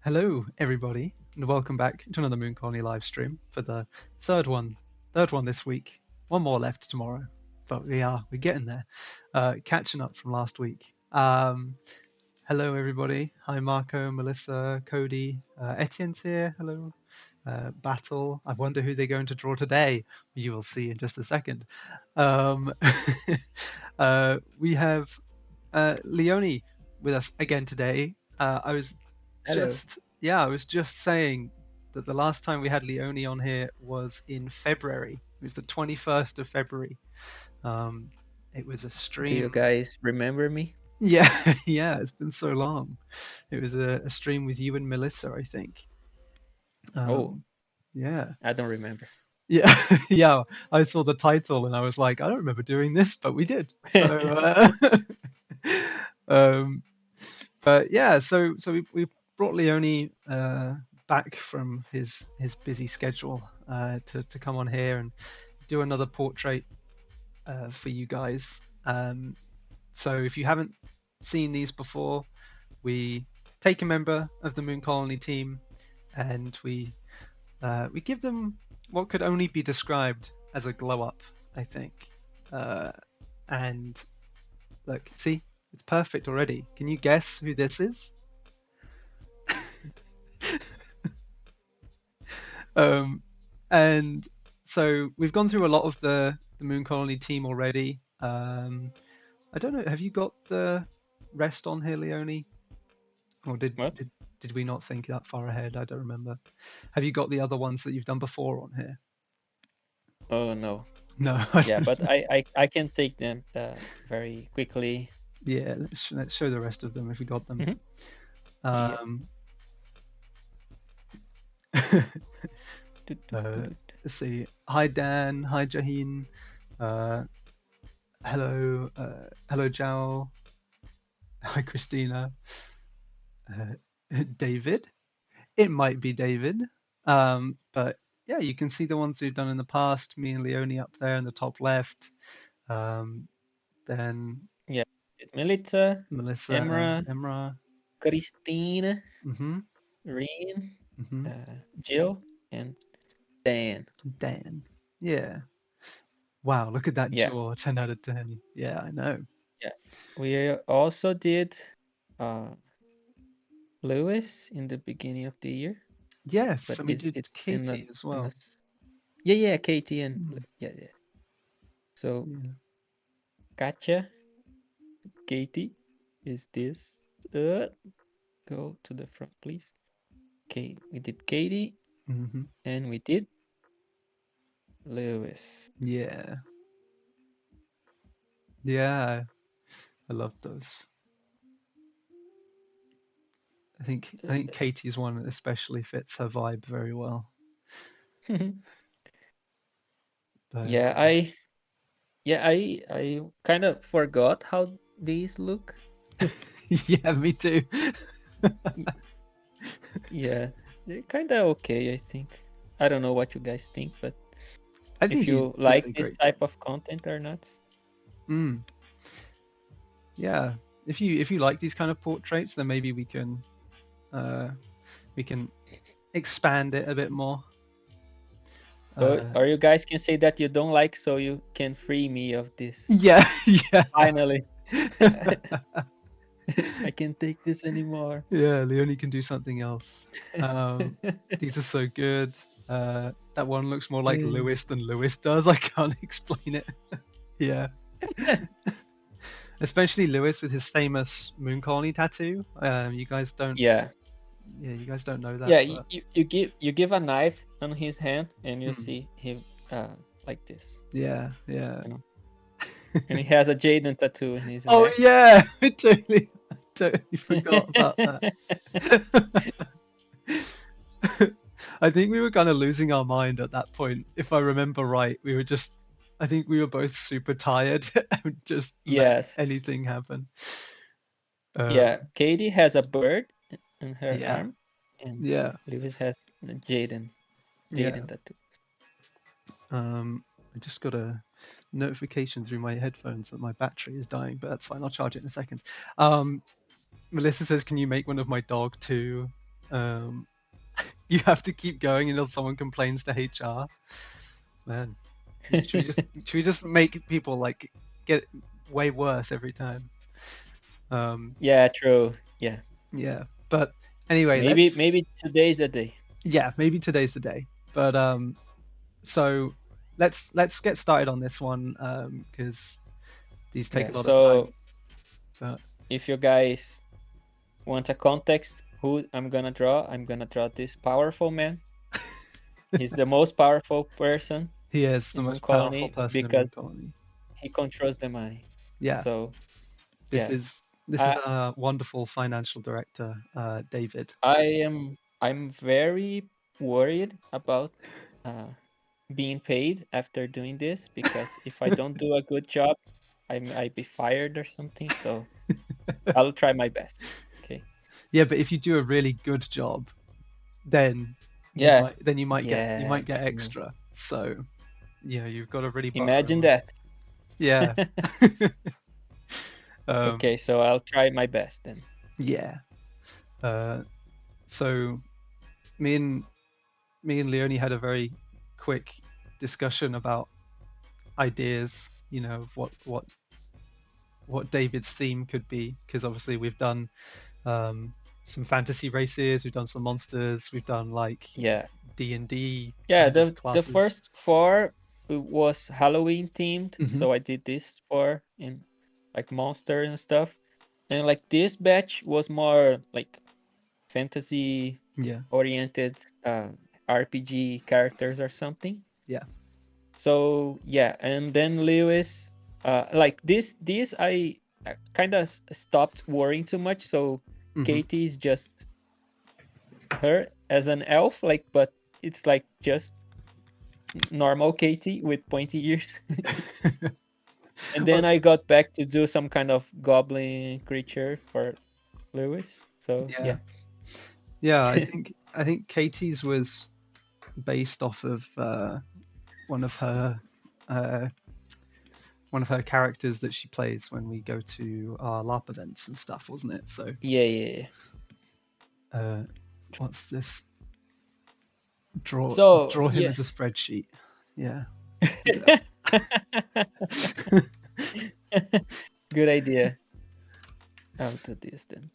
Hello, everybody, and welcome back to another Mooncolony live stream for the third one. Third one this week. One more left tomorrow, but we're getting there. Catching up from last week. Hello, everybody. Hi, Marco, Melissa, Cody, Etienne's here. Hello. Battle. I wonder who they're going to draw today. You will see in just a second. Um, we have Leoni with us again today. Hello. I was just saying that the last time we had Leoni on here was in February. It was the 21st of February. Um, it was a Do you stream. guys remember me? Yeah, yeah, it's been so long. It was a stream with you and Melissa, I think. Oh, Um, yeah. I don't remember. Yeah, yeah. I saw the title and I was like, I don't remember doing this, but we did. So, um, but yeah, so we brought Leoni back from his busy schedule to come on here and do another portrait for you guys. So if you haven't seen these before, we take a member of the Mooncolony team and we give them what could only be described as a glow up, I think. And look, see, it's perfect already. Can you guess who this is? um, and so we've gone through a lot of the Mooncolony team already. I don't know. Have you got the rest on here, Leoni? Or What? did we not think that far ahead? I don't remember. Have you got the other ones that you've done before on here? Oh no. No, I Yeah, don't. but I can take them very quickly. Yeah, let's show the rest of them if we got them. Mhm. Yeah. Um, Toot, toot, toot, toot. let's see. Hi Dan. Hi Jaheen. Uh, hello Jao. Hi Christina. Uh, David. It might be David. But yeah, you can see the ones we've done in the past. Me and Leonie up there in the top left. Um, then Yeah. Melissa, Melissa, Emra, Emra. Christine, Mm-hmm. Reen, Mm-hmm. Jill, and Dan. Dan. Yeah. Wow, look at that Yeah. jaw. 10 out of 10. Yeah, I know. Yeah. We also did uh Lewis in the beginning of the year, Yes, but and we did it's Katie as in a well. yeah, Katie and Mm, yeah. So yeah. gotcha. Katie is this. Uh, Go to the front, please. Okay, we did Katie Mm-hmm. and we did Lewis. Yeah. Yeah. I love those. I think Katie's one especially fits her vibe very well. But yeah, I kind of forgot how these look. yeah, me too. Yeah, they're kind of okay, I think. I don't know what you guys think, but I think if he's you doing like a this great job. type of content or not. Mm, yeah. If you like these kind of portraits, then maybe uh we can expand it a bit more. Or you guys can say that you don't like, so you can free me of this. Yeah, yeah. Finally, I can't take this anymore. Yeah, Leonie can do something else. These are so good. That one looks more like Lewis than Lewis does. I can't explain it. Yeah. Especially Lewis with his famous Mooncolony tattoo. Yeah, You guys don't know that, yeah. but You give a knife on his hand, and you hmm, see him like this, yeah, yeah. you know. And he has a Jaden tattoo in his Oh neck. yeah, I totally forgot about that. I think we were kind of losing our mind at that point. If I remember right, I think we were both super tired and just let Yes. anything happen. Yeah. Um, Katie has a bird in her yeah, arm, and yeah, Lewis has a yeah. Jaden tattoo. I just got a notification through my headphones that my battery is dying, but that's fine. I'll charge it in a second. Melissa says, "Can you make one of my dog too?" Um, you have to keep going until someone complains to HR. Man, should we just make people like get way worse every time? Yeah, true. Yeah. Yeah, but anyway, Maybe today's the day. maybe today's the day. But so let's get started on this one because these take Yeah. a lot of time. So But if you guys want a context, who I'm gonna draw this powerful man. He's the most powerful person he is the in most powerful Mooncolony person in because Mooncolony. he controls the money. Yeah, So this yeah, is this is I our wonderful financial director, David. I'm very worried about uh, being paid after doing this because if I don't do a good job, I'd be fired or something. So I'll try my best. Okay. Yeah, but if you do a really good job, then Yeah. you might Yeah. get True. extra. So yeah, you've got to really butter him Imagine up. that. Yeah. Okay, so I'll try my best then. Yeah. Uh, so me and Leonie had a very quick discussion about ideas. You know, of what David's theme could be, because obviously we've done some fantasy races, we've done some monsters, we've done like Yeah. D&D Yeah, kind of the classes. first four was Halloween themed, Hmm. so I did this four in like monster and stuff. And like this batch was more like fantasy Yeah, oriented RPG characters or something. yeah. So yeah, and then Lewis like this I kind of stopped worrying too much, so Hmm. Katie is just her as an elf, like, but it's like just normal Katie with pointy ears. And then Well, I got back to do some kind of goblin creature for Lewis. So yeah, yeah. yeah. I think Katie's was based off of one of her uh, one of her characters that she plays when we go to our LARP events and stuff, wasn't it? So, Yeah, yeah, uh, what's this? So Draw him yeah. as a spreadsheet. Yeah, let's do that. Good idea. I'll do this then.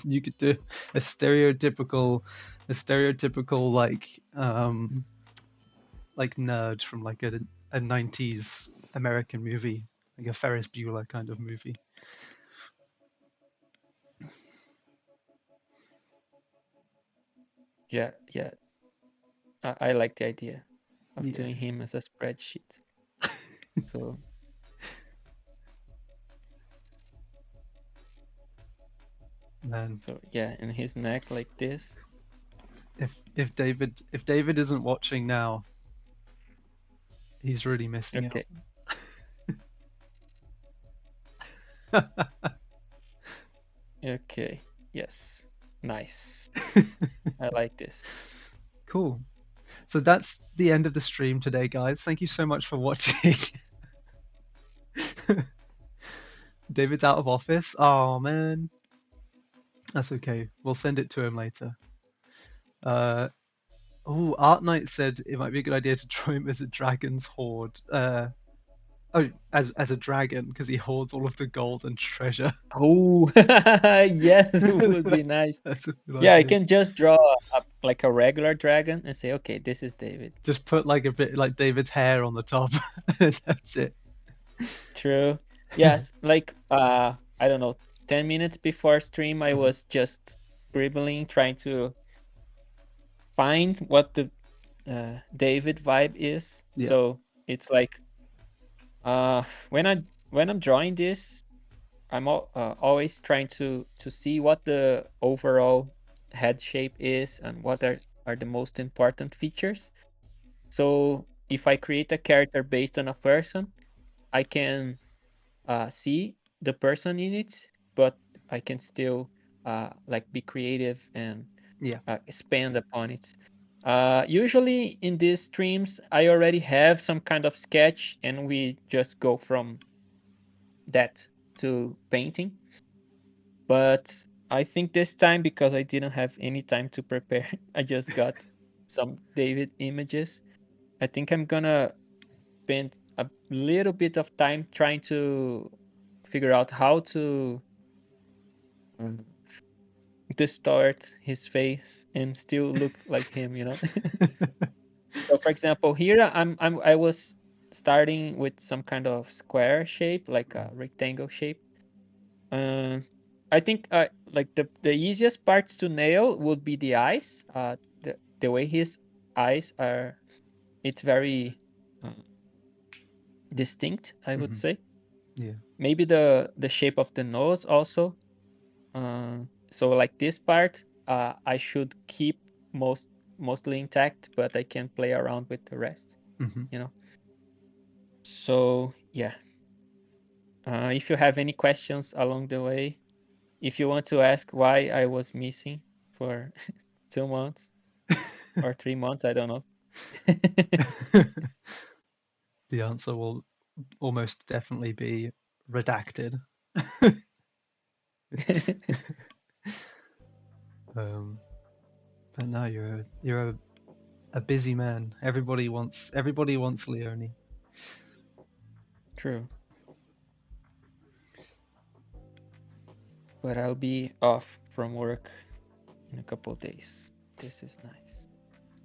You could do a stereotypical like nerd from like a 90s American movie, like a Ferris Bueller kind of movie. Yeah, yeah. I like the idea of Yeah, doing him as a spreadsheet. So man. yeah, and his neck like this. If David isn't watching now, he's really missing Okay. out. Okay. Yes. Nice. I like this. Cool. So that's the end of the stream today, guys. Thank you so much for watching. David's out of office. Oh man. That's okay. We'll send it to him later. Oh, Art Knight said it might be a good idea to draw him as a dragon's hoard. As a dragon because he hoards all of the gold and treasure. Oh, yes, it would be nice. That's a good Yeah, I idea. can just draw like a regular dragon and say, okay, this is David. Just put like a bit like David's hair on the top. And that's it. True. Yes, like I don't know, 10 minutes before stream I Mhm. was just scribbling trying to find what the David vibe is. Yeah. So it's like when I'm drawing this, I'm always trying to see what the overall head shape is and what are the most important features. So if I create a character based on a person, I can see the person in it, but I can still like be creative and Yeah. expand upon it. Usually in these streams, I already have some kind of sketch, and we just go from that to painting. But I think this time, because I didn't have any time to prepare, I just got some David images. I think I'm gonna spend a little bit of time trying to figure out how to um, distort his face and still look like him, you know. So for example, here I was starting with some kind of square shape, like a rectangle shape. Uh, I think like the easiest part to nail would be the eyes. The way his eyes are, it's very uh, distinct, I would say. Yeah. Maybe the shape of the nose also. So like this part, I should keep mostly intact, but I can play around with the rest, you know. So yeah, if you have any questions along the way, if you want to ask why I was missing for 2 months or 3 months, I don't know. The answer will almost definitely be redacted. But no, you're a busy man. Everybody wants Leoni. True. But I'll be off from work in a couple of days. This is nice.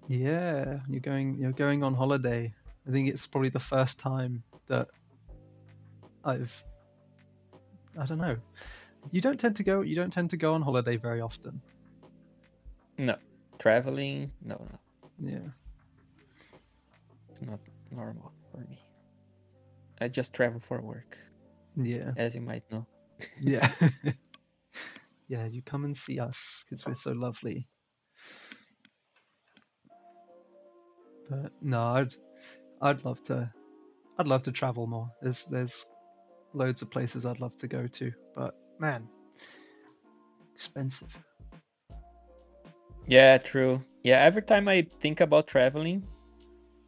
Yeah, you're going on holiday. I think it's probably the first time that I don't know. You don't tend to go on holiday very often. No, traveling, no. Yeah. It's not normal for me. I just travel for work, Yeah. as you might know. Yeah. Yeah, you come and see us because we're so lovely. But no, I'd love to travel more. There's loads of places I'd love to go to, but man, expensive. Yeah, true. Yeah, every time I think about traveling,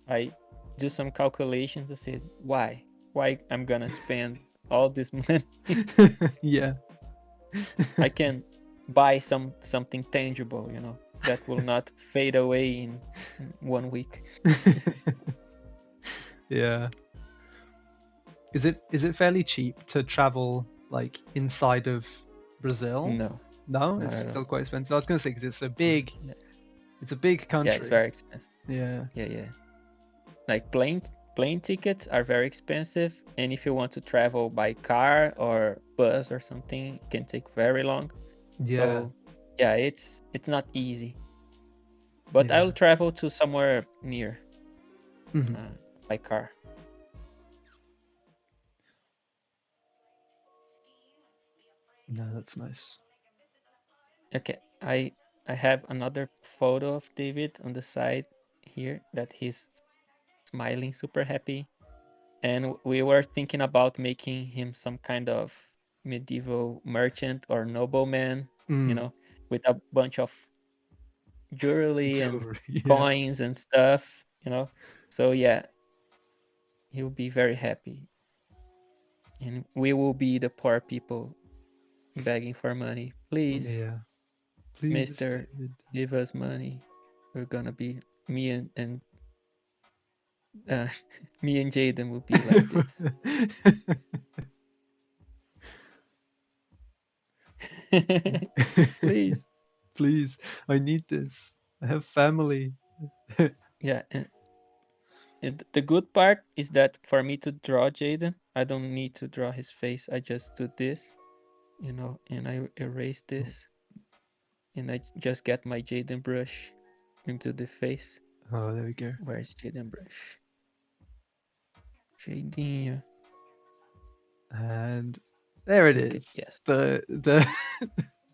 I do some calculations and say, why? Why I'm gonna spend all this money? Yeah. I can buy something tangible, that will not fade away in 1 week. Yeah. Is it fairly cheap to travel like inside of Brazil? No, No, not it's at still all. quite expensive. I was going to say because it's a big, Yeah, it's a big yeah, it's country. very expensive. Yeah. Yeah. Like plane tickets are very expensive, and if you want to travel by car or bus or something, it can take very long. Yeah. So yeah, it's not easy. But I Yeah. will travel to somewhere near Mhm. by car. No, that's nice. Okay, I have another photo of David on the side here that he's smiling, super happy. And we were thinking about making him some kind of medieval merchant or nobleman, Mm. with a bunch of jewelry and Jewelry. Yeah. coins and stuff. So yeah, he'll be very happy. And we will be the poor people begging for money. Please, Yeah. Please, mister, David. give us money. We're gonna be me and uh, me and Jaden will be like this. Please. Please, I need this. I have family. Yeah, and the good part is that for me to draw Jaden, I don't need to draw his face. I just do this, and I erase this, and I just get my Jaden brush into the face. Oh, there we go. Where's Jaden brush? Jaden. And there it Okay, is. yes. The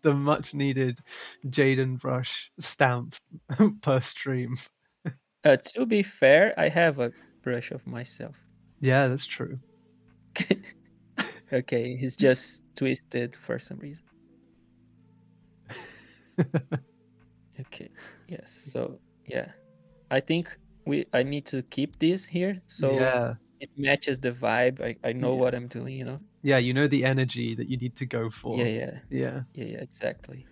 the much needed Jaden brush stamp per stream. To be fair, I have a brush of myself. Yeah, that's true. Okay, he's just twisted for some reason. Okay, yes. So yeah, I think I need to keep this here so Yeah. it matches the vibe. I know Yeah. what I'm doing. Yeah, you know the energy that you need to go Yeah, for. yeah, Yeah. yeah, yeah, exactly.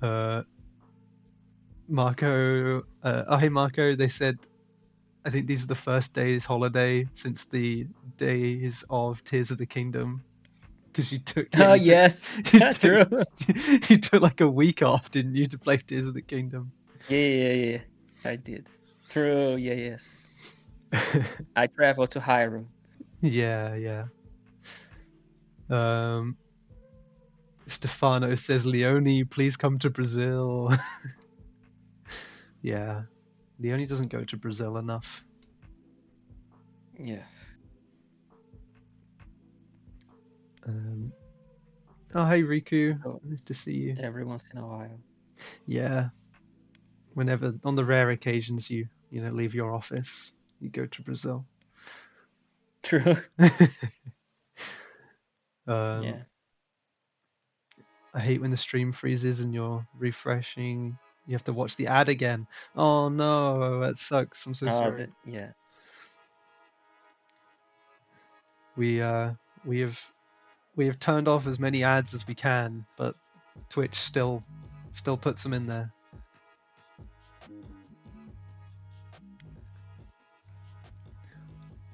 uh, Marco, oh hey Marco, they said I think these are the first days holiday since the days of Tears of the Kingdom because you took Oh you took yes, you took true. you took like a week off, didn't you, to play Tears of the Kingdom? Yeah, yeah, yeah, I did. True. Yeah, yes. I traveled to Hyrule. Yeah, yeah. Um, Stefano says, Leoni, please come to Brazil. Yeah, Leoni doesn't go to Brazil enough. Yes. Um, oh, hey Riku, So nice to see you. every once in a while. Yeah, whenever on the rare occasions you know leave your office, you go to Brazil. True. um, Yeah. I hate when the stream freezes and you're refreshing. You have to watch the ad again. Oh no, that sucks. I'm so sorry. Yeah. We uh we have we have turned off as many ads as we can, but Twitch still puts them in there.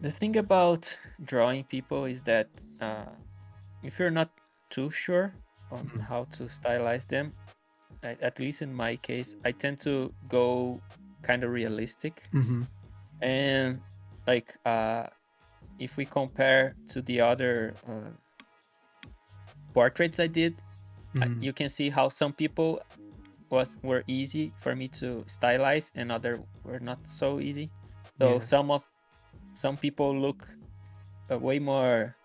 The thing about drawing people is that if you're not too sure on Mm. how to stylize them, at least in my case, I tend to go kind of realistic. Mm-hmm. And like if we compare to the other portraits I did, Mm. you can see how some people were easy for me to stylize and other were not so easy. So Yeah. some people look way more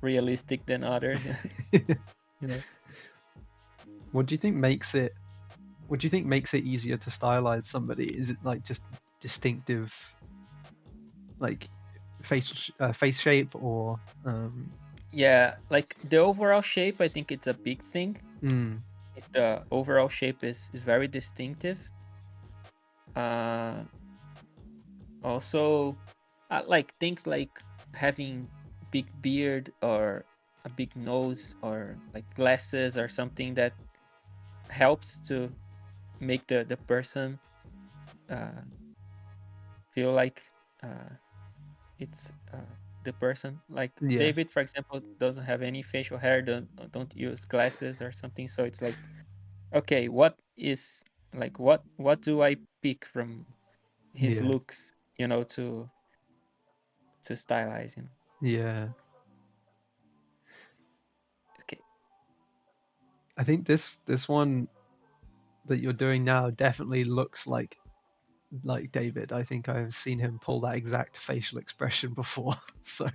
realistic than others. You know. What do you think makes it? What do you think makes it easier to stylize somebody? Is it like just distinctive, like face shape, or Yeah, like the overall shape, I think it's a big thing. mm, If the overall shape is very distinctive. Also, like things like having big beard or a big nose or like glasses or something that helps to make the person uh, feel like it's the person. Like yeah, David, for example, doesn't have any facial hair, don't use glasses or something. So it's like, okay, what do I pick from his yeah, looks, to stylize him? yeah. Okay. I think this one that you're doing now definitely looks like David. I think I've seen him pull that exact facial expression before. So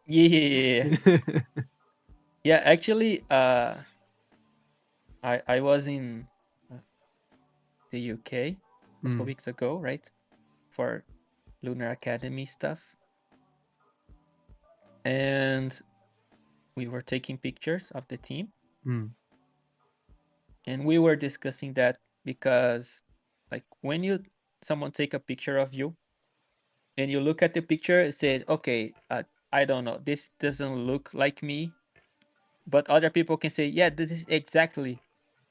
Yeah, yeah, yeah, yeah. Yeah, actually, I was in uh, the UK a couple mm, weeks ago, right, for Lunar Academy stuff, and we were taking pictures of the team, mm, and we were discussing that because, like, when someone take a picture of you and you look at the picture and say, okay, I don't know, this doesn't look like me, but other people can say, yeah, this is exactly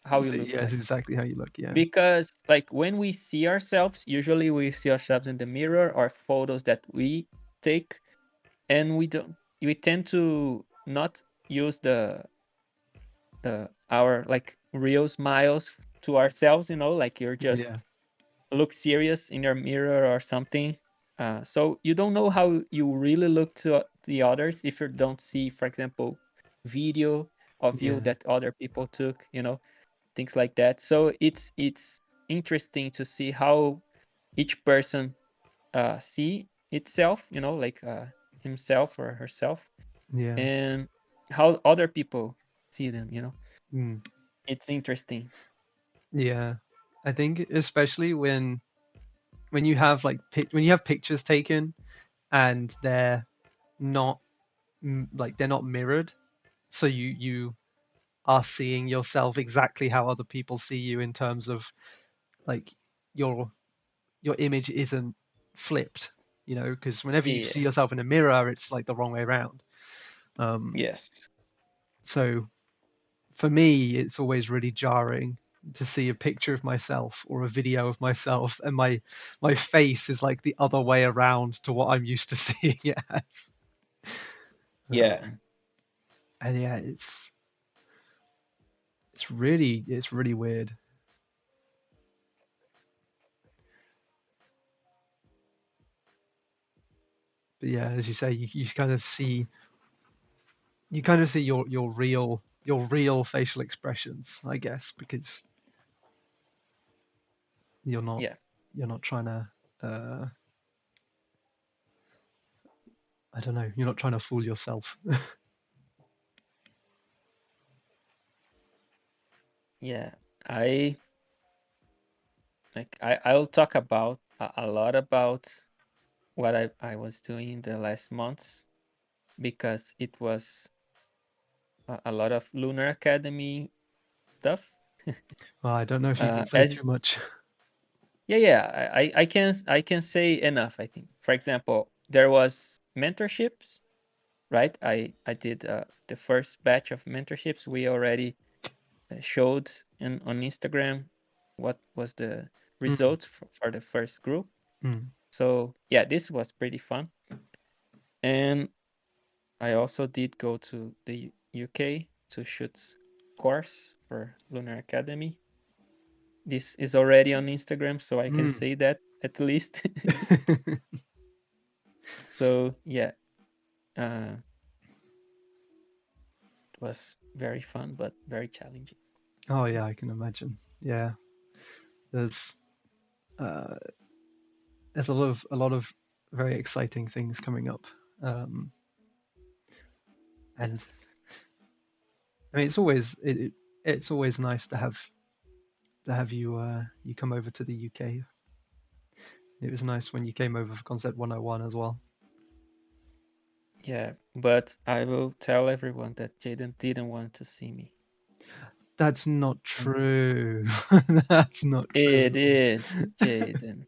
how you look yeah, it's like. exactly how you look. Yeah, Because like when we see ourselves, usually we see ourselves in the mirror or photos that we take, and we tend to not use the our like real smiles to ourselves, like you're yeah, just look serious in your mirror or something. So you don't know how you really look to the others if you don't see, for example, video of you yeah, that other people took, things like that. So it's interesting to see how each person see itself, like himself or herself, yeah. and how other people see them. Mm, It's interesting. yeah. I think especially when you have when you have pictures taken and they're not like they're not mirrored, so you are seeing yourself exactly how other people see you in terms of like your your image isn't flipped. you know, because whenever you Yeah. see yourself in a mirror, it's like the wrong way around. Yes. So for me, it's always really jarring to see a picture of myself or a video of myself, and my face is like the other way around to what I'm used to seeing it as. Yeah. And yeah, it's really weird. But yeah, as you say, you kind of see your real facial expressions, I guess, because you're not Yeah. you're not trying to uh, I don't know, you're not trying to fool yourself. Yeah. I I'll talk about a lot about what I was doing the last months, because it was a lot of Lunar Academy stuff. Well, I don't know if you can say As too much. yeah, I can say enough, I think. For example, there was mentorships, right? I did the first batch of mentorships. We already showed on Instagram what was the Mm, results for the first group. mm. So yeah, this was pretty fun. And I also did go to the UK to shoot course for Lunar Academy. This is already on Instagram, so I can Mm. say that at least. So yeah, uh, it was very fun but very challenging. Oh yeah, I can imagine. Yeah, there's uh, there's a lot of very exciting things coming up, um, and Yes. I mean it's always nice to have you come over to the UK. It was nice when you came over for Concept 101 as well. Yeah, but I will tell everyone that Jaden didn't want to see me. That's not And true. That's not true it at all. is, Jaden.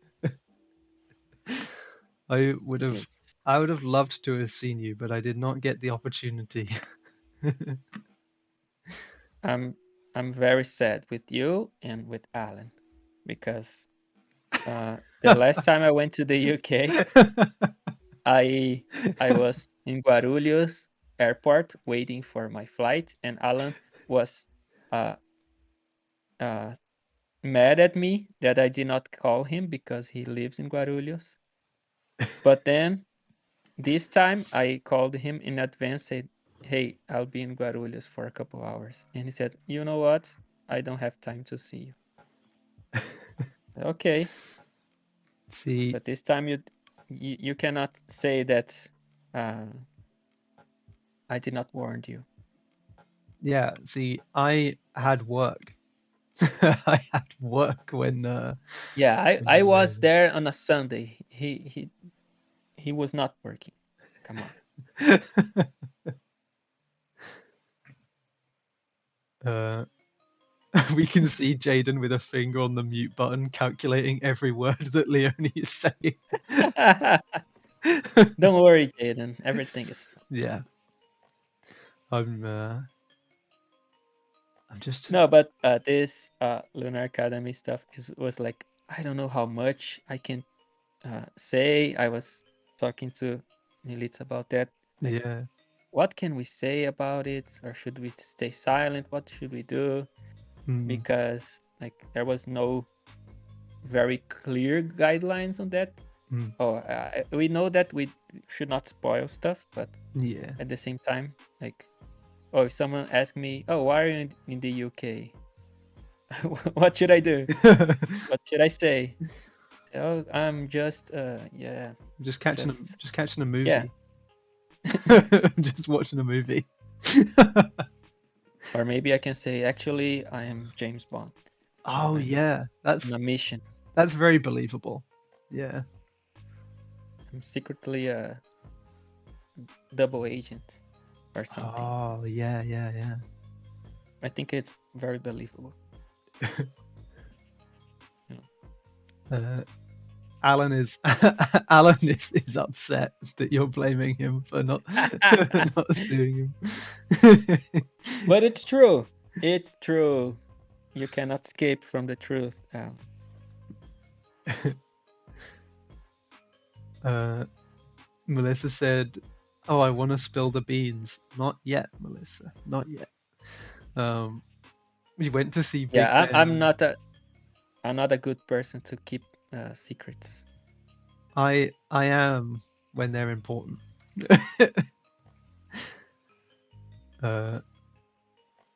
I would It have is. I would have loved to have seen you, but I did not get the opportunity. I'm I'm very sad with you and with Alan, because the last time I went to the UK, I I was in Guarulhos airport waiting for my flight, and Alan was uh, uh, mad at me that I did not call him because he lives in Guarulhos. But then this time I called him in advance, said, "Hey, I'll be in Guarulhos for a couple hours," and he said, "You know what? I don't have time to see you." I said, okay, See, but this time you cannot say that uh, I did not warn you. yeah, see, I had work. I had work Yeah, when I you were was there on a Sunday. He was not working. Come on. here. uh, we can see Jaden with a finger on the mute button, calculating every word that Leonie is saying. Don't worry, Jaden. Everything is fine. Yeah, I'm. I'm just. No, but this Lunar Academy stuff was like, I don't know how much I can say. I was talking to Militz about that. Like, Yeah. what can we say about it, or should we stay silent? What should we do? Mm, Because like there was no very clear guidelines on that. mm, Oh, we know that we should not spoil stuff, but yeah. at the same time, like, oh, if someone asks me, "Oh, why are you in the UK?" What should I do? What should I say? Oh, I'm just, yeah, just catching a just, just catching a yeah. movie. Just watching a movie. Or maybe I can say, actually, I am James Bond. Oh I'm yeah, on that's a mission. that's very believable. Yeah. I'm secretly a double agent or something. Oh yeah, yeah, yeah. I think it's very believable. You know. Uh, Alan is Alan is upset that you're blaming him for not not suing him. But it's true. It's true. You cannot escape from the truth. Melissa said, "Oh, I want to spill the beans." Not yet, Melissa. Not yet. We went to see Big Yeah, Ben. I'm not a good person to keep secrets. I am when they're important.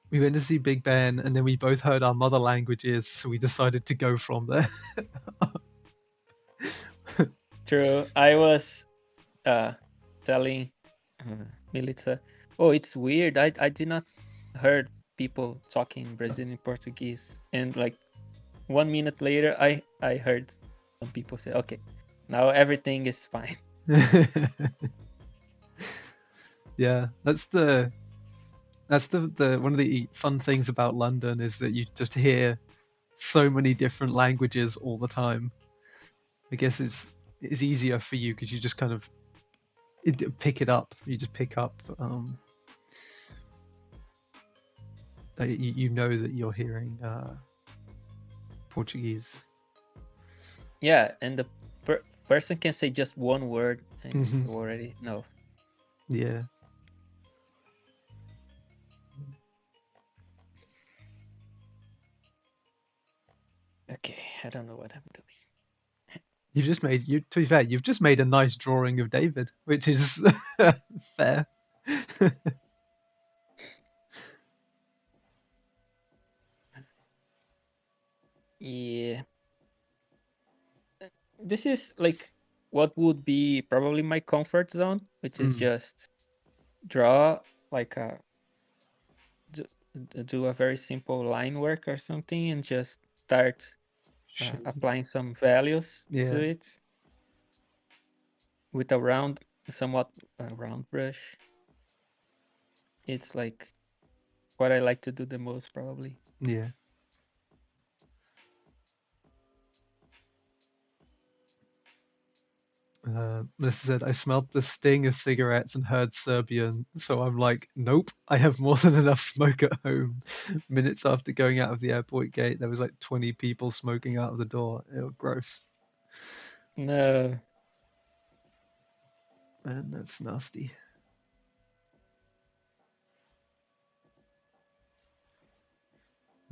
We went to see Big Ben, and then we both heard our mother languages, so we decided to go from there. True. I was telling Militza, oh, it's weird. I did not heard people talking Brazilian Portuguese, and like 1 minute later, I heard some people say, okay, now everything is fine. Yeah, that's the one of the fun things about London is that you just hear so many different languages all the time. I guess it's easier for you because you just kind of pick it up. You just pick up. You know that you're hearing Portuguese. Yeah, and the person can say just one word and Mhm. you already know. Yeah. Okay, I don't know what I'm doing. To be fair, you've just made a nice drawing of David, which is fair. Yeah. This is like what would be probably my comfort zone, which is just draw like a do a very simple line work or something and just start applying some values to it with a somewhat round brush. It's like what I like to do the most, probably. Yeah. Melissa said, I smelled the sting of cigarettes and heard Serbian, so I'm like, nope, I have more than enough smoke at home. Minutes after going out of the airport gate, there was like 20 people smoking out of the door. Ew, gross. No. Man, that's nasty.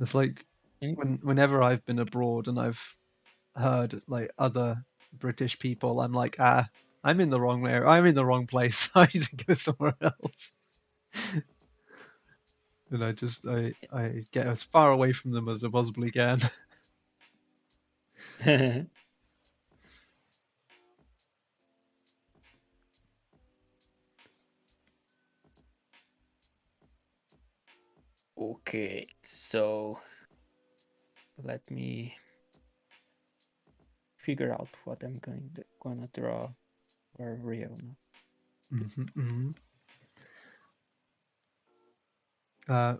It's like whenever I've been abroad and I've heard like other British people, I'm like, I'm in the wrong area. I'm in the wrong place. I need to go somewhere else. And I get as far away from them as I possibly can. Okay, so let me figure out what I'm gonna draw for real now.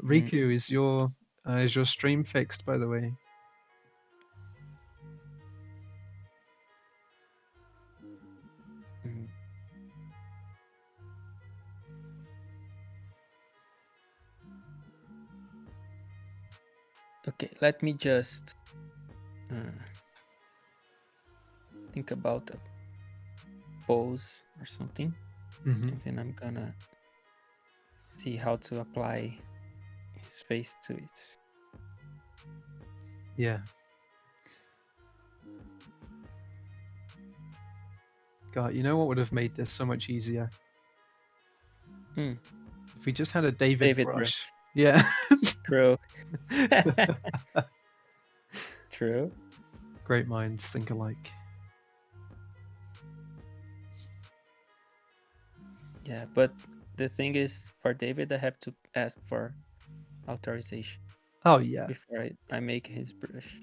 Riku, is your stream fixed, by the way? Okay, let me just think about a pose or something, and then I'm gonna see how to apply his face to it. Yeah. God, you know what would have made this so much easier? If we just had a David brush. Yeah. True. True. Great minds think alike. Yeah, but the thing is, for David, I have to ask for authorization. Oh yeah. Before I make his brush,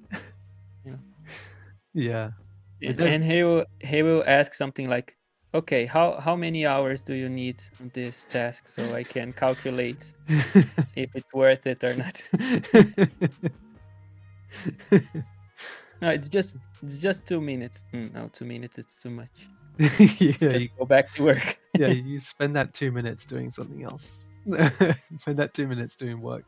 you know. Yeah. And he will ask something like, okay, how many hours do you need on this task so I can calculate if it's worth it or not? No, it's just 2 minutes. No, 2 minutes. It's too much. Yeah, Just go back to work. yeah, you spend that 2 minutes doing something else. Spend that 2 minutes doing work.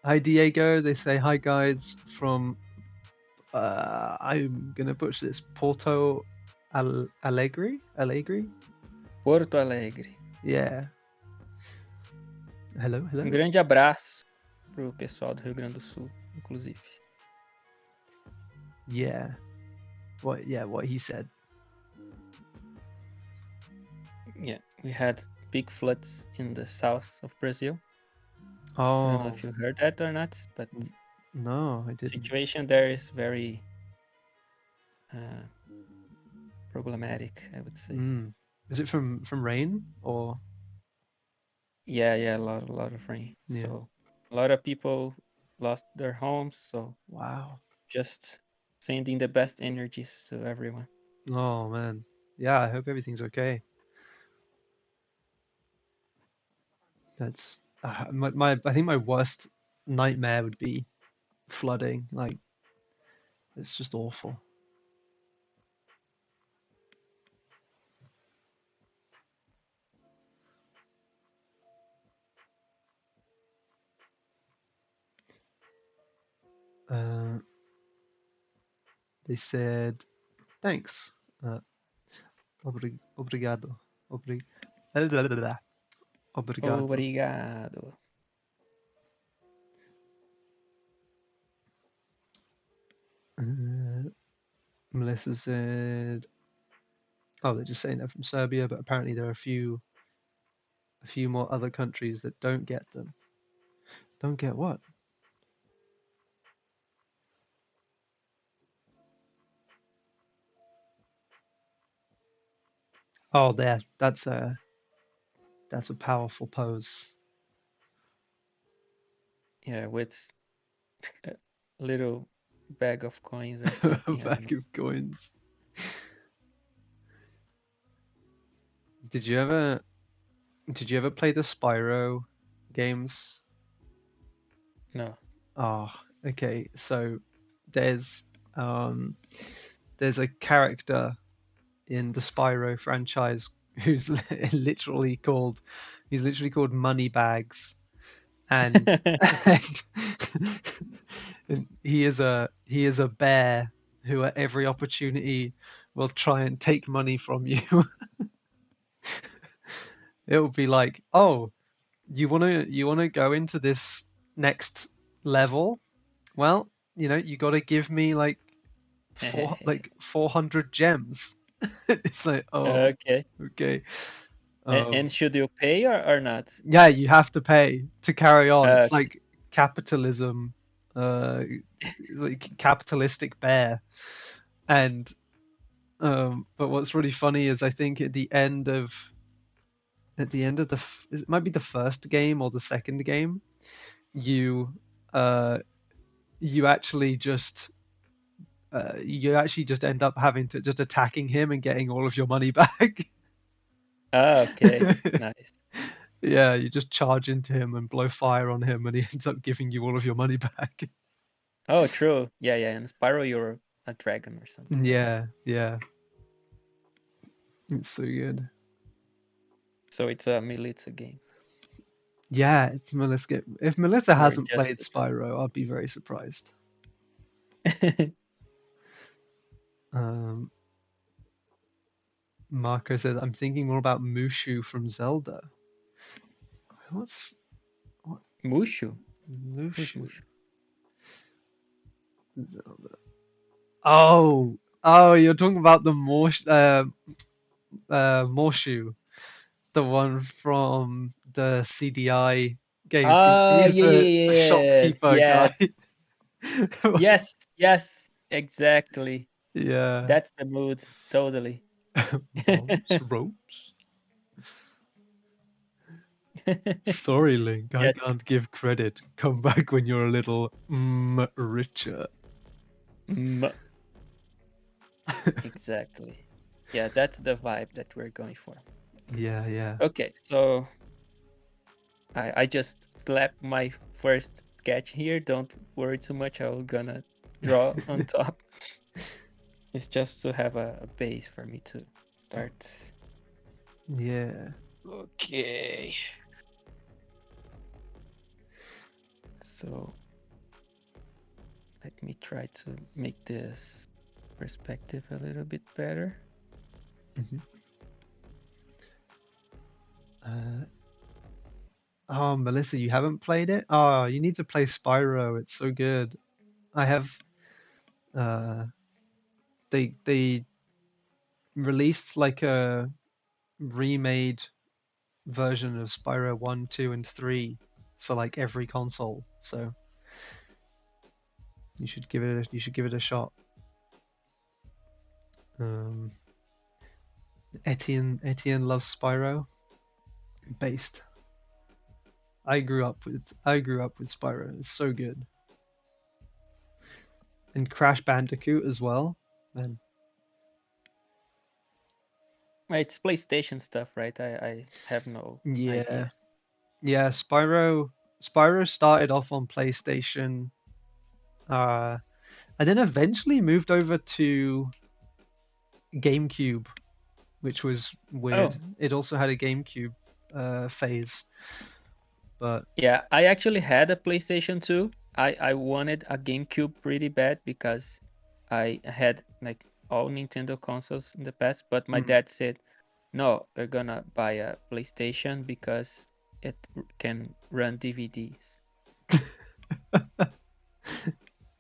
Hi Diego, they say hi guys from I'm gonna butcher this, Porto Alegre? Porto Alegre. Yeah. Hello. Grande abraço pro pessoal do Rio Grande do Sul, inclusive. Yeah. What he said. Yeah, we had big floods in the south of Brazil. I don't know if you heard that or not, but no, I didn't. Situation there is very problematic, I would say. Is it from rain or? Yeah, a lot of rain. Yeah. So a lot of people lost their homes. So wow. Just sending the best energies to everyone. Oh man, yeah. I hope everything's okay. That's my I think my worst nightmare would be flooding. Like, it's just awful. They said thanks. Obrigado. Obrigado. Obrigado. Melissa said, "Oh, they're just saying they're from Serbia, but apparently there are a few more other countries that don't get them. Don't get what? Oh, there. That's a powerful pose. Yeah, with a little bag of coins or something. A bag of coins. Did you ever play the Spyro games? No. Oh, okay. So there's a character in the Spyro franchise who's literally called Moneybags, and, and he is a bear who at every opportunity will try and take money from you. It'll be like, oh, you wanna go into this next level? Well, you got to give me like 400 gems. It's like, oh, okay. And should you pay or not? Yeah, you have to pay to carry on. It's Okay. like capitalism, like capitalistic bear. And but what's really funny is I think at the end of it might be the first game or the second game, you actually just end up having to just attacking him and getting all of your money back. Okay, nice. Yeah, you just charge into him and blow fire on him, and he ends up giving you all of your money back. Oh, true. Yeah. In Spyro, you're a dragon or something. Yeah. It's so good. So it's a Militza game. Yeah, it's Melissa. If Melissa hasn't played Spyro, I'd be very surprised. Marco said, "I'm thinking more about Mushu from Zelda." What? Mushu? Mushu. Zelda. Oh, you're talking about the Morshu, the one from the CDI games. He's the shopkeeper yes. guy. Yes, exactly. Yeah. That's the mood, totally. Ropes. Sorry, Link. I can't give credit. Come back when you're a little richer. Exactly. Yeah, that's the vibe that we're going for. Yeah. Okay, so I just slapped my first sketch here. Don't worry too much. I'm gonna draw on top. It's just to have a base for me to start. Yeah. Okay. So let me try to make this perspective a little bit better. Oh, Melissa, you haven't played it? Oh, you need to play Spyro. It's so good. I have. They released like a remade version of Spyro 1, 2, and 3 for like every console. So you should give it a shot. Um, Etienne loves Spyro. Based. I grew up with Spyro. It's so good. And Crash Bandicoot as well. Man. It's PlayStation stuff, right? I have no Yeah. idea. Yeah, Spyro started off on PlayStation, and then eventually moved over to GameCube, which was weird. Oh, It also had a GameCube phase, but yeah. I actually had a PlayStation 2. I wanted a GameCube pretty bad because I had like all Nintendo consoles in the past, but my mm. dad said, "No, we're gonna buy a PlayStation because it can run DVDs."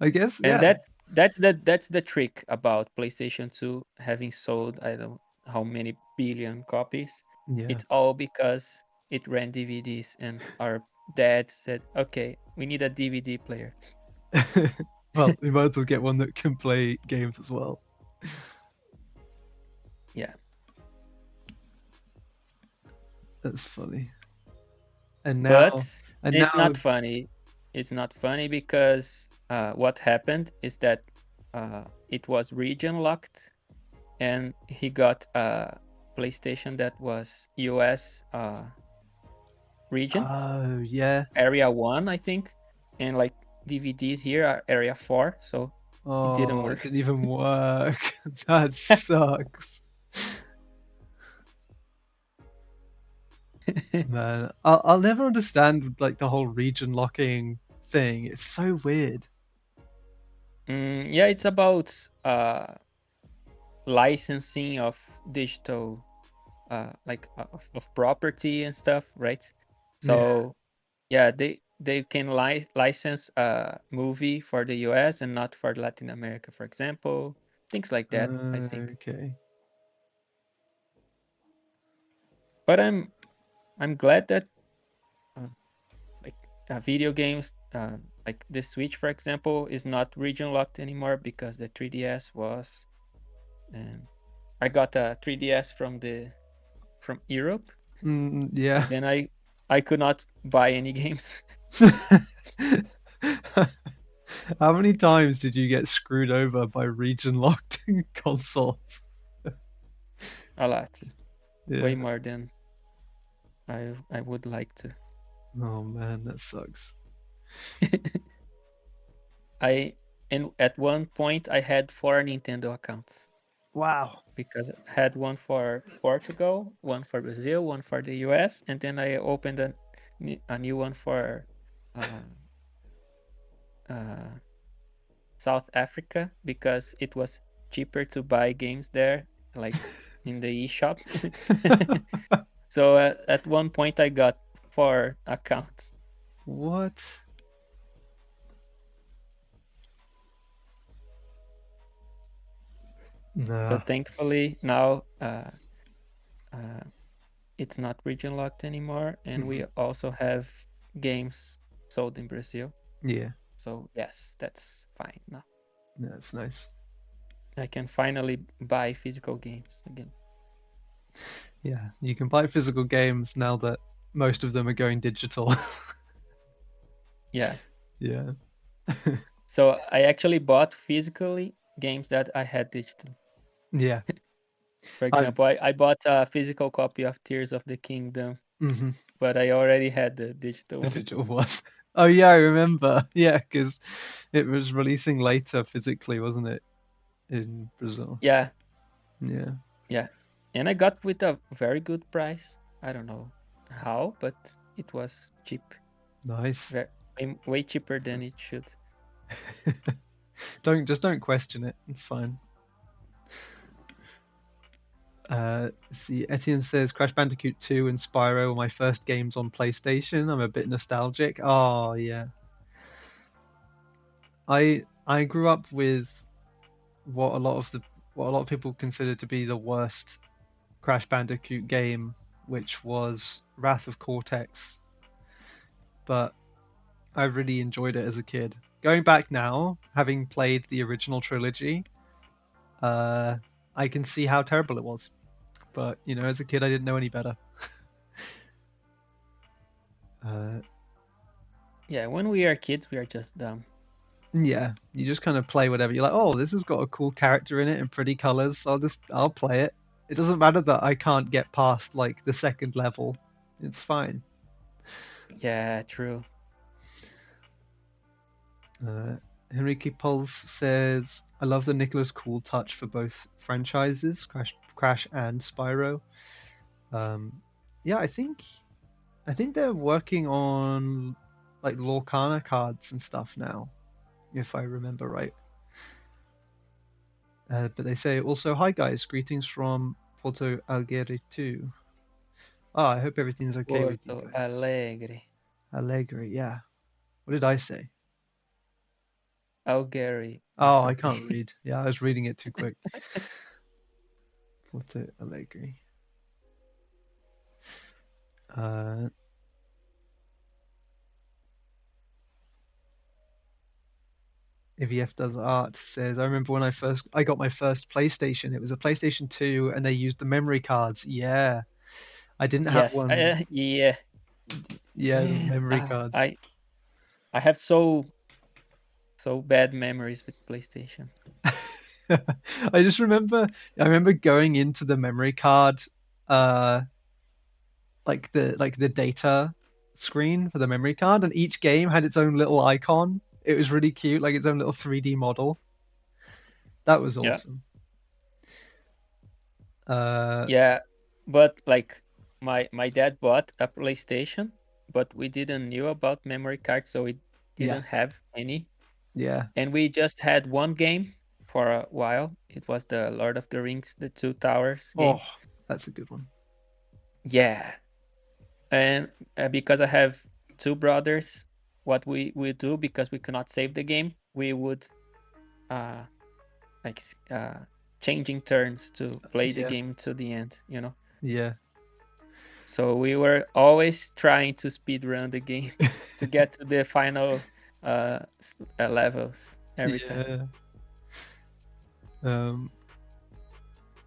I guess And yeah, that's the trick about PlayStation 2 having sold I don't know how many billion copies. yeah. It's all because it ran DVDs and our dad said, "Okay, we need a DVD player." Well, we might as well get one that can play games as well. Yeah. That's funny. And But now, and it's now, not funny. It's not funny because what happened is that it was region locked and he got a PlayStation that was US region. oh yeah, Area 1, I think, and like DVDs here are Area 4, so it didn't oh, it work. didn't even work. That sucks. Man, I'll never understand like the whole region locking thing. It's so weird. Yeah, it's about licensing of digital, of property and stuff, right? Yeah. So yeah, they can license a movie for the US and not for Latin America, for example, things like that, I think. Okay. But I'm glad that uh, like video games like the Switch, for example, is not region locked anymore because the 3DS was. And I got a 3DS from Europe, Yeah. and then I could not buy any games. How many times did you get screwed over by region locked consoles? A lot, way Yeah. more than I would like to. Oh man, that sucks. I and at one point I had 4 Nintendo accounts Wow. because I had one for Portugal, one for Brazil, one for the US, and then I opened a new one for uh, uh, South Africa because it was cheaper to buy games there, like in the eShop. So at one point I got 4 accounts. What? No. But thankfully now uh, it's not region locked anymore, and Mhm. we also have games sold in Brazil. Yeah. So yes, that's fine now. That's nice. I can finally buy physical games again. Yeah, you can buy physical games now that most of them are going digital. Yeah. Yeah. So I actually bought physically games that I had digital. Yeah. For I've example, I bought a physical copy of Tears of the Kingdom. Mm-hmm. but I already had the digital The one. digital one. Oh yeah, I remember. Yeah, because it was releasing later physically, wasn't it, in Brazil? Yeah, Yeah. yeah. And I got with a very good price. I don't know how, but it was cheap. Nice. Way cheaper than it should. Don't question it. It's fine. See, Etienne says Crash Bandicoot 2 and Spyro were my first games on PlayStation. I'm a bit nostalgic. Oh yeah. I grew up with what a lot of the what a lot of people consider to be the worst Crash Bandicoot game, which was Wrath of Cortex. But I really enjoyed it as a kid. Going back now, having played the original trilogy, uh, I can see how terrible it was. But as a kid, I didn't know any better. Uh, Yeah, when we are kids, we are just dumb. yeah, you just kind of play whatever. You're like, oh, this has got a cool character in it and pretty colors. So I'll play it. It doesn't matter that I can't get past like the second level. It's fine. Yeah, true. Uh, Henrique Pulse says, I love the Nicholas Cool touch for both franchises, Crash and Spyro. Um, yeah, I think they're working on like Lorcana cards and stuff now, if I remember right. But they say also, hi guys, greetings from Porto Alegre too. Oh, I hope everything's okay with you Porto guys. Alegre. Alegre, yeah. What did I say? Algary or Oh, I can't something. read. Yeah, I was reading it too quick. Porto Alegre. Uh, IVF does art says, I remember when I got my first PlayStation. It was a PlayStation 2 and they used the memory cards. Yeah. I didn't have Yes, one. yeah, Yeah, the man. memory cards. I have so bad memories with PlayStation. I remember going into the memory card uh like the data screen for the memory card, and each game had its own little icon. It was really cute, like its own little 3D model. That was Yeah, awesome. Uh yeah, but like my dad bought a PlayStation, but we didn't knew about memory cards, so we yeah, didn't have any, yeah. and we just had one game for a while. It was the Lord of the Rings, the Two Towers Oh, game. that's a good one. Yeah, and because I have two brothers, what we do, because we could not save the game, we would uh like changing turns to play the Yeah, game to the end. yeah. So we were always trying to speed run the game to get to the final levels every time. Yeah. Um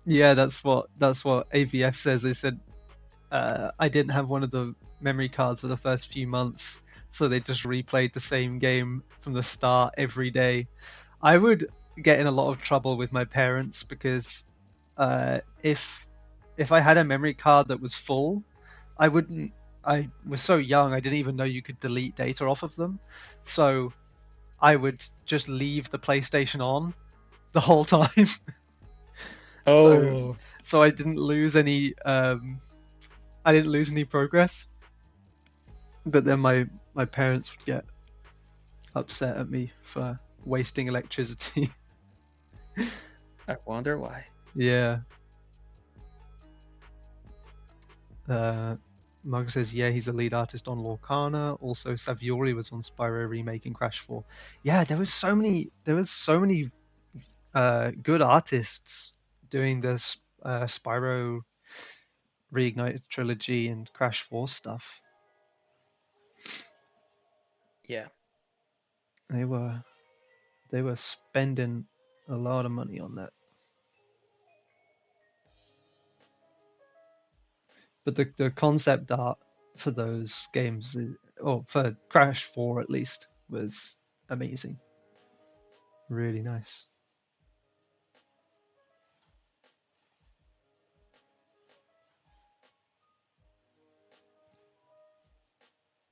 yeah, that's what AVF says. They said I didn't have one of the memory cards for the first few months, so they just replayed the same game from the start every day. I would get in a lot of trouble with my parents because if I had a memory card that was full, I wouldn't. I was so young, I didn't even know you could delete data off of them. So I would just leave the PlayStation on the whole time. so Oh, so I didn't lose any. I didn't lose any progress. But then my parents would get upset at me for wasting electricity. I wonder why. Yeah. Uh, Marco says, yeah, he's a lead artist on Lorcana. Also, Saviori was on Spyro Remake and Crash 4. Yeah, there was so many good artists doing this Spyro Reignited trilogy and Crash 4 stuff. Yeah, They were they were spending a lot of money on that. But the concept art for those games, or for Crash 4 at least, was amazing. Really nice.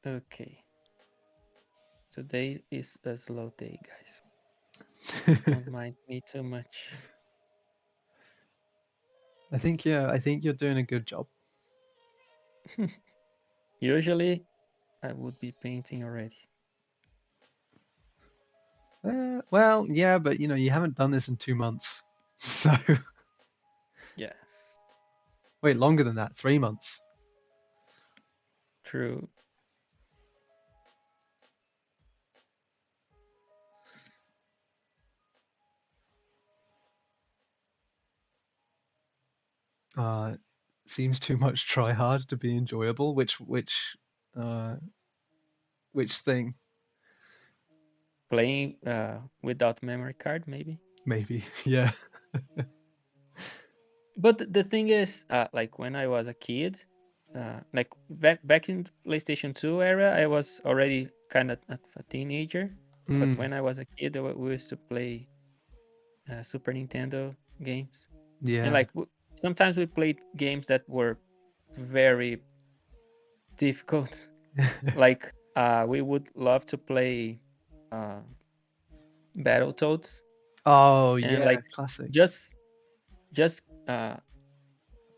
Okay. Today is a slow day, guys. Don't mind me too much. I think you're doing a good job. Usually, I would be painting already. Well, yeah, but you haven't done this in 2 months. So Yes, wait, longer than that, 3 months. true. Uh, seems too much try hard to be enjoyable. Uh, which thing? Playing without memory card, maybe. Maybe, yeah. But the thing is, like when I was a kid, like back in PlayStation 2 era, I was already kind of a teenager. But Mm, when I was a kid, we used to play Super Nintendo games, and yeah. like sometimes we played games that were very difficult. Like we would love to play uh, Battletoads, Oh and yeah, like classic. just just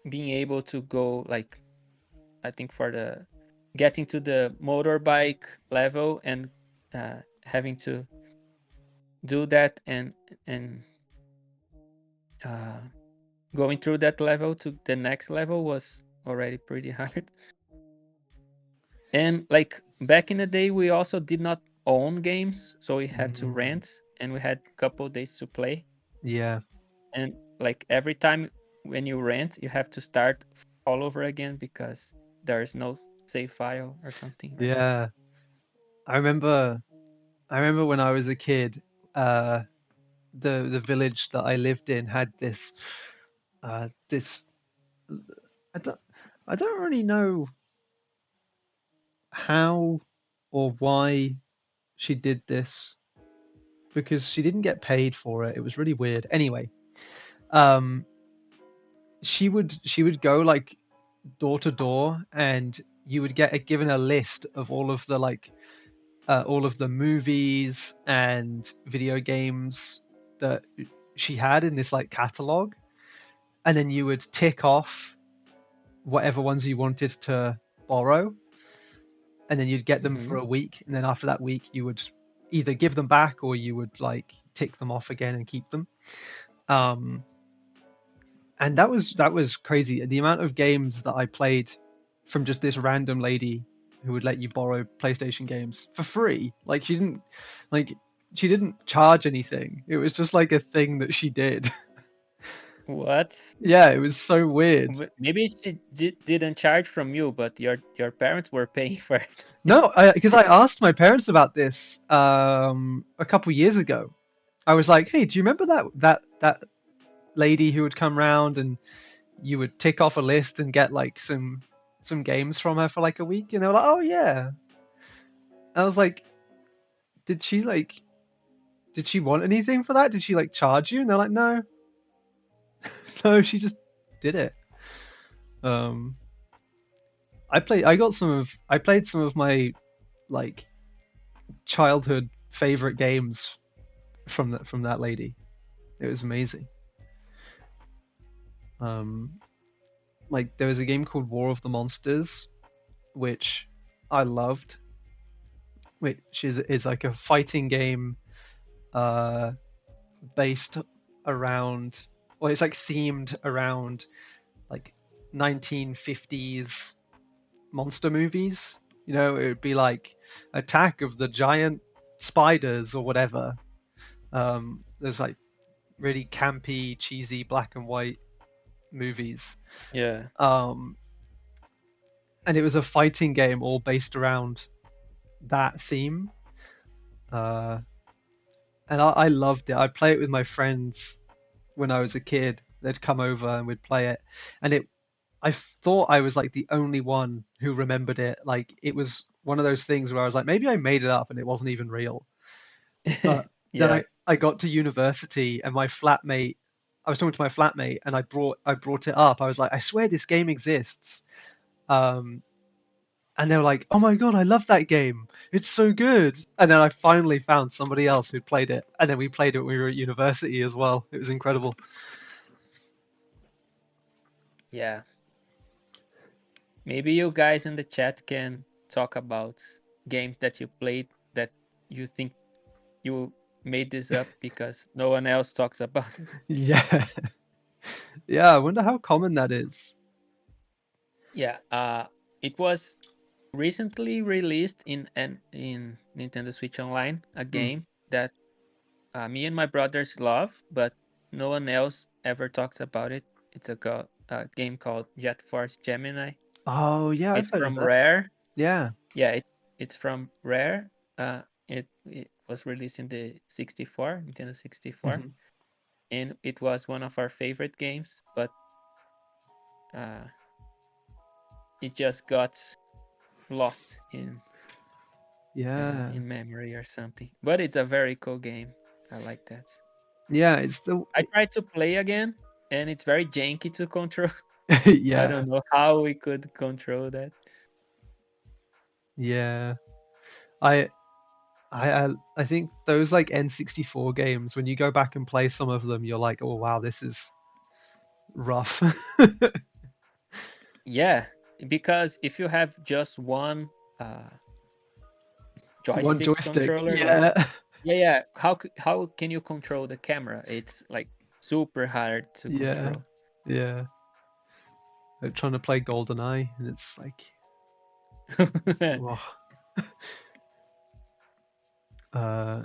being able to go like I think for the getting to the motorbike level and having to do that and uh, going through that level to the next level was already pretty hard. And like back in the day, we also did not own games, so we had to Mm, rent, and we had a couple days to play. yeah, And like every time when you rent, you have to start all over again because there is no save file or something, right? yeah. I remember. I remember when I was a kid. Uh, the village that I lived in had this. I don't I don't really know how or why she did this because she didn't get paid for it. It was really weird. Anyway, um, she would go like door to door, and you would get given a list of all of the movies and video games that she had in this like catalog, and then you would tick off whatever ones you wanted to borrow, and then you'd get them for Hmm. a week, and then after that week you would either give them back or you would like tick them off again and keep them. um and that was crazy, the amount of games that I played from just this random lady who would let you borrow PlayStation games for free. Like she didn't charge anything, it was just like a thing that she did. What? Yeah, it was so weird. Maybe she didn't charge from you, but your parents were paying for it. No, because I asked my parents about this a couple years ago. I was like, "Hey, do you remember that lady who would come round and you would tick off a list and get like some games from her for like a week?" And they were like, "Oh yeah." I was like, "Did she like did she want anything for that? Did she like charge you?" And they're like, "No, no, she just did it." Um, I played some of my like childhood favorite games from that lady. It was amazing. Um, like there was a game called War of the Monsters, which I loved, which is like a fighting game uh, based around, well, it's like themed around like 1950s monster movies. It would be like Attack of the Giant Spiders or whatever. There's like really campy, cheesy black and white movies. Yeah. Um, and it was a fighting game all based around that theme. Uh, and I loved it. I'd play it with my friends when I was a kid. They'd come over and we'd play it, and I thought I was like the only one who remembered it. Like it was one of those things where I was like, maybe I made it up and it wasn't even real. But then Yeah. I got to university and I was talking to my flatmate and I brought it up. I was like, I swear this game exists. Um, and they were like, "Oh my god, I love that game! It's so good!" And then I finally found somebody else who'd played it, and then we played it when we were at university as well. It was incredible. Yeah. Maybe you guys in the chat can talk about games that you played that you think you made this up because no one else talks about it. Yeah, yeah. I wonder how common that is. Yeah, it was recently released in Nintendo Switch Online, a Hmm. game that me and my brothers love, but no one else ever talks about it. It's a game called Jet Force Gemini. Oh yeah, I've It's heard of from that. Rare. Yeah. Yeah, it's from Rare. It was released in the 64, Nintendo 64, Hmm. and it was one of our favorite games, but uh, it just got lost Yeah. in memory or something. But it's a very cool game. I like that. Yeah, it's the I tried to play again, and it's very janky to control. I yeah, don't know how we could control that. yeah. I I think those like N64 games, when you go back and play some of them, you're like, oh wow, this is rough. Yeah, because if you have just one uh, One joystick joystick. controller, like Yeah. yeah, how can you control the camera? It's like super hard to Yeah. control. Yeah. They're trying to play GoldenEye, and it's like, whoa. Uh,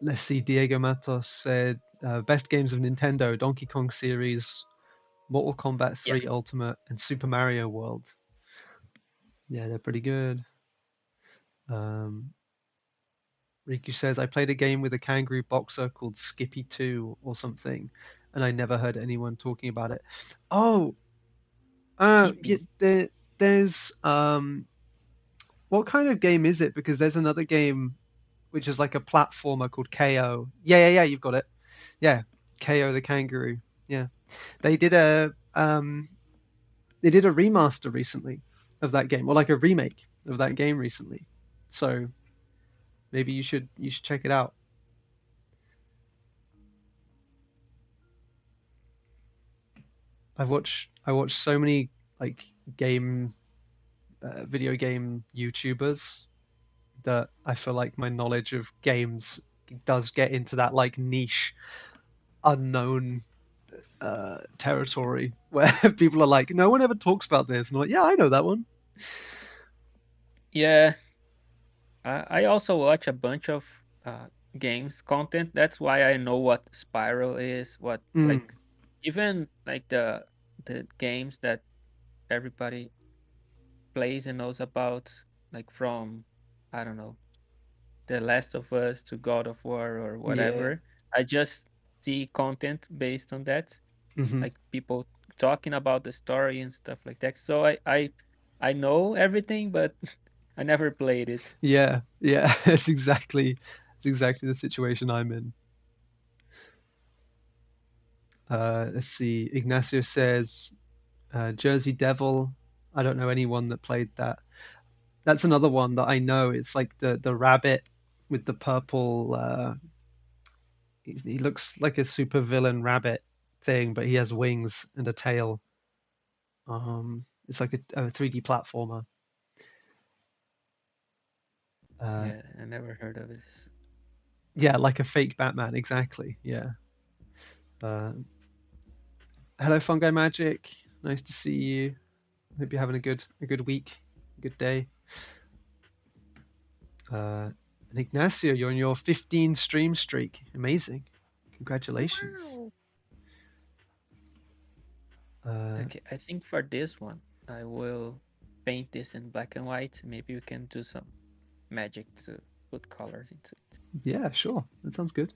let's see. Diego Matos said, best games of Nintendo: Donkey Kong series, Mortal Kombat Yeah, 3 Ultimate, and Super Mario World. Yeah, they're pretty good. Um, Riku says, I played a game with a kangaroo boxer called Skippy 2 or something, and I never heard anyone talking about it. Oh, yeah, Skippy. there's what kind of game is it? Because there's another game which is like a platformer called KO. Yeah, you've got it. Yeah, KO the kangaroo. Yeah, they did a remaster recently of that game, or like a remake of that game recently. So maybe you should check it out. I watched so many like game video game YouTubers that I feel like my knowledge of games does get into that like niche unknown territory where people are like, no one ever talks about this, and I'm like, yeah, I know that one. Yeah, I also watch a bunch of games content. That's why I know what Spiral is. What Mm, like even like the games that everybody plays and knows about, like from I don't know, The Last of Us to God of War or yeah. whatever. I just see content based on that, Hmm. like people talking about the story and stuff like that. So I know everything, but I never played it. Yeah. It's exactly the situation I'm in. Let's see. Ignacio says Jersey Devil. I don't know anyone that played that. That's another one that I know. It's like the rabbit with the purple. He looks like a super villain rabbit thing, but he has wings and a tail. It's like a 3D platformer. Uh, Yeah, I never heard of this. yeah, like a fake Batman, exactly. Yeah. Uh, hello, Fungi Magic. Nice to see you. Hope you're having a good week, a good day. And Ignacio, you're on your 15 stream streak. Amazing. Congratulations. Wow. Uh, Okay, I think for this one, I will paint this in black and white. Maybe we can do some magic to put colors into it. yeah, sure. That sounds good.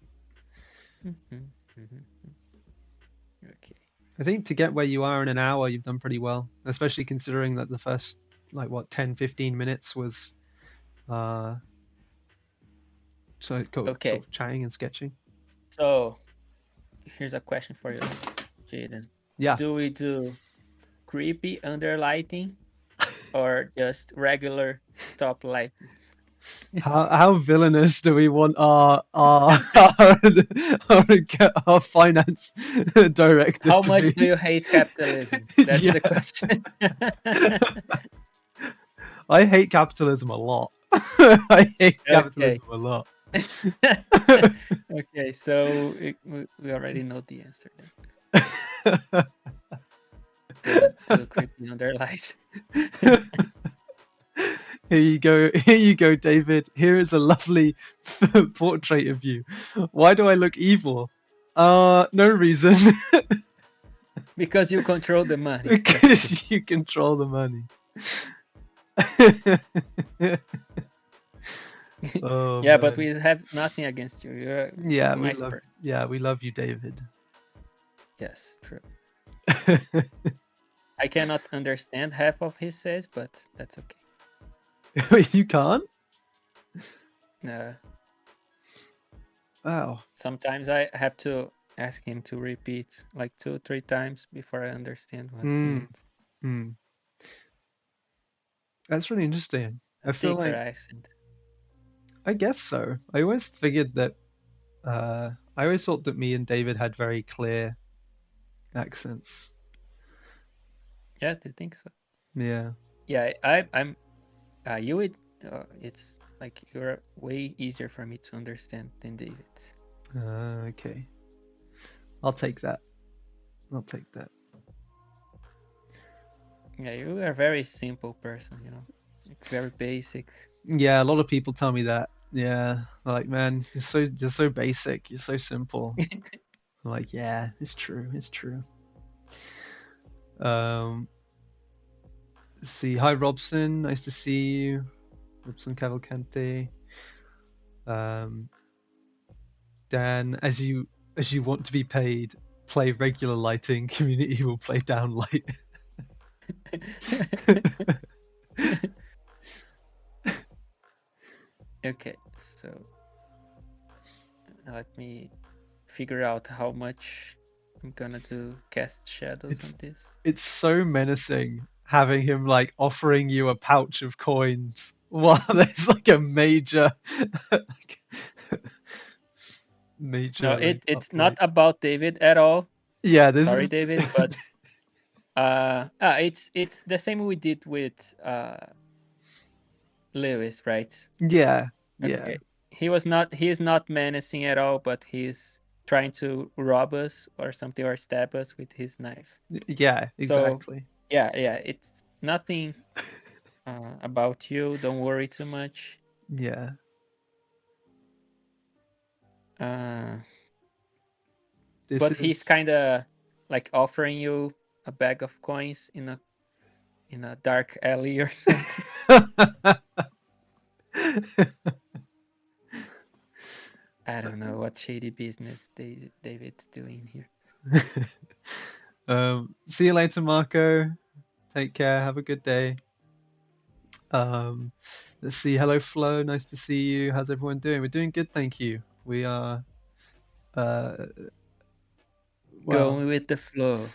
Okay. I think to get where you are in an hour, you've done pretty well, especially considering that the first, like, what, 10, 15 minutes was uh, sort Okay. of chatting and sketching. So here's a question for you, Jaden. Yeah. Do we do creepy under lighting or just regular top lighting? How villainous do we want our finance director How to much be? do you hate capitalism? That's Yeah, the question. I hate capitalism a lot. I hate Okay. capitalism a lot. Okay, so we already know the answer then. To creepy under light. Here you go. Here you go, David. Here is a lovely portrait of you. Why do I look evil? No reason. Because you control the money. That's good. Because you control the money. Oh Yeah, but man. we have nothing against you. You're a Yeah, nice person. we love you, David. Yes, true. I cannot understand half of he says, but that's okay. You can't? Uh, Wow. Sometimes I have to ask him to repeat like 2-3 times before I understand what he Hmm. meant. Hmm. That's really interesting. A I feel thicker like, accent. I guess so. I always figured that, I always thought that me and David had very clear accents. Yeah, do you think so? Yeah. Yeah, I'm you would it's like you're way easier for me to understand than David. Okay. I'll take that. I'll take that. Yeah, you are a very simple person, like very basic. Yeah, a lot of people tell me that. Yeah, like, man, you're so basic. You're so simple. I'm like, yeah, it's true. It's true. Um, let's see. Hi, Robson. Nice to see you. Robson Cavalcante. Um, Dan, as you want to be paid, play regular lighting. Community will play down light. Okay, so let me figure out how much I'm gonna do cast shadows on this. It's so menacing having him like offering you a pouch of coins while there's like a major like, No, major like it's not upright. about David at all. Yeah, this Sorry, is David, but it's the same we did with Lewis, right? yeah, yeah, Okay. He is not menacing at all, but he's trying to rob us or something or stab us with his knife. yeah, So exactly. yeah, it's nothing about you. Don't worry too much. Yeah. Uh, This but he's is kind of like offering you a bag of coins in a dark alley or something. I don't know what shady business David's doing here. See you later, Marco. Take care. Have a good day. Let's see. Hello, Flo. Nice to see you. How's everyone doing? We're doing good, thank you. We are, uh, well, Going with the flow.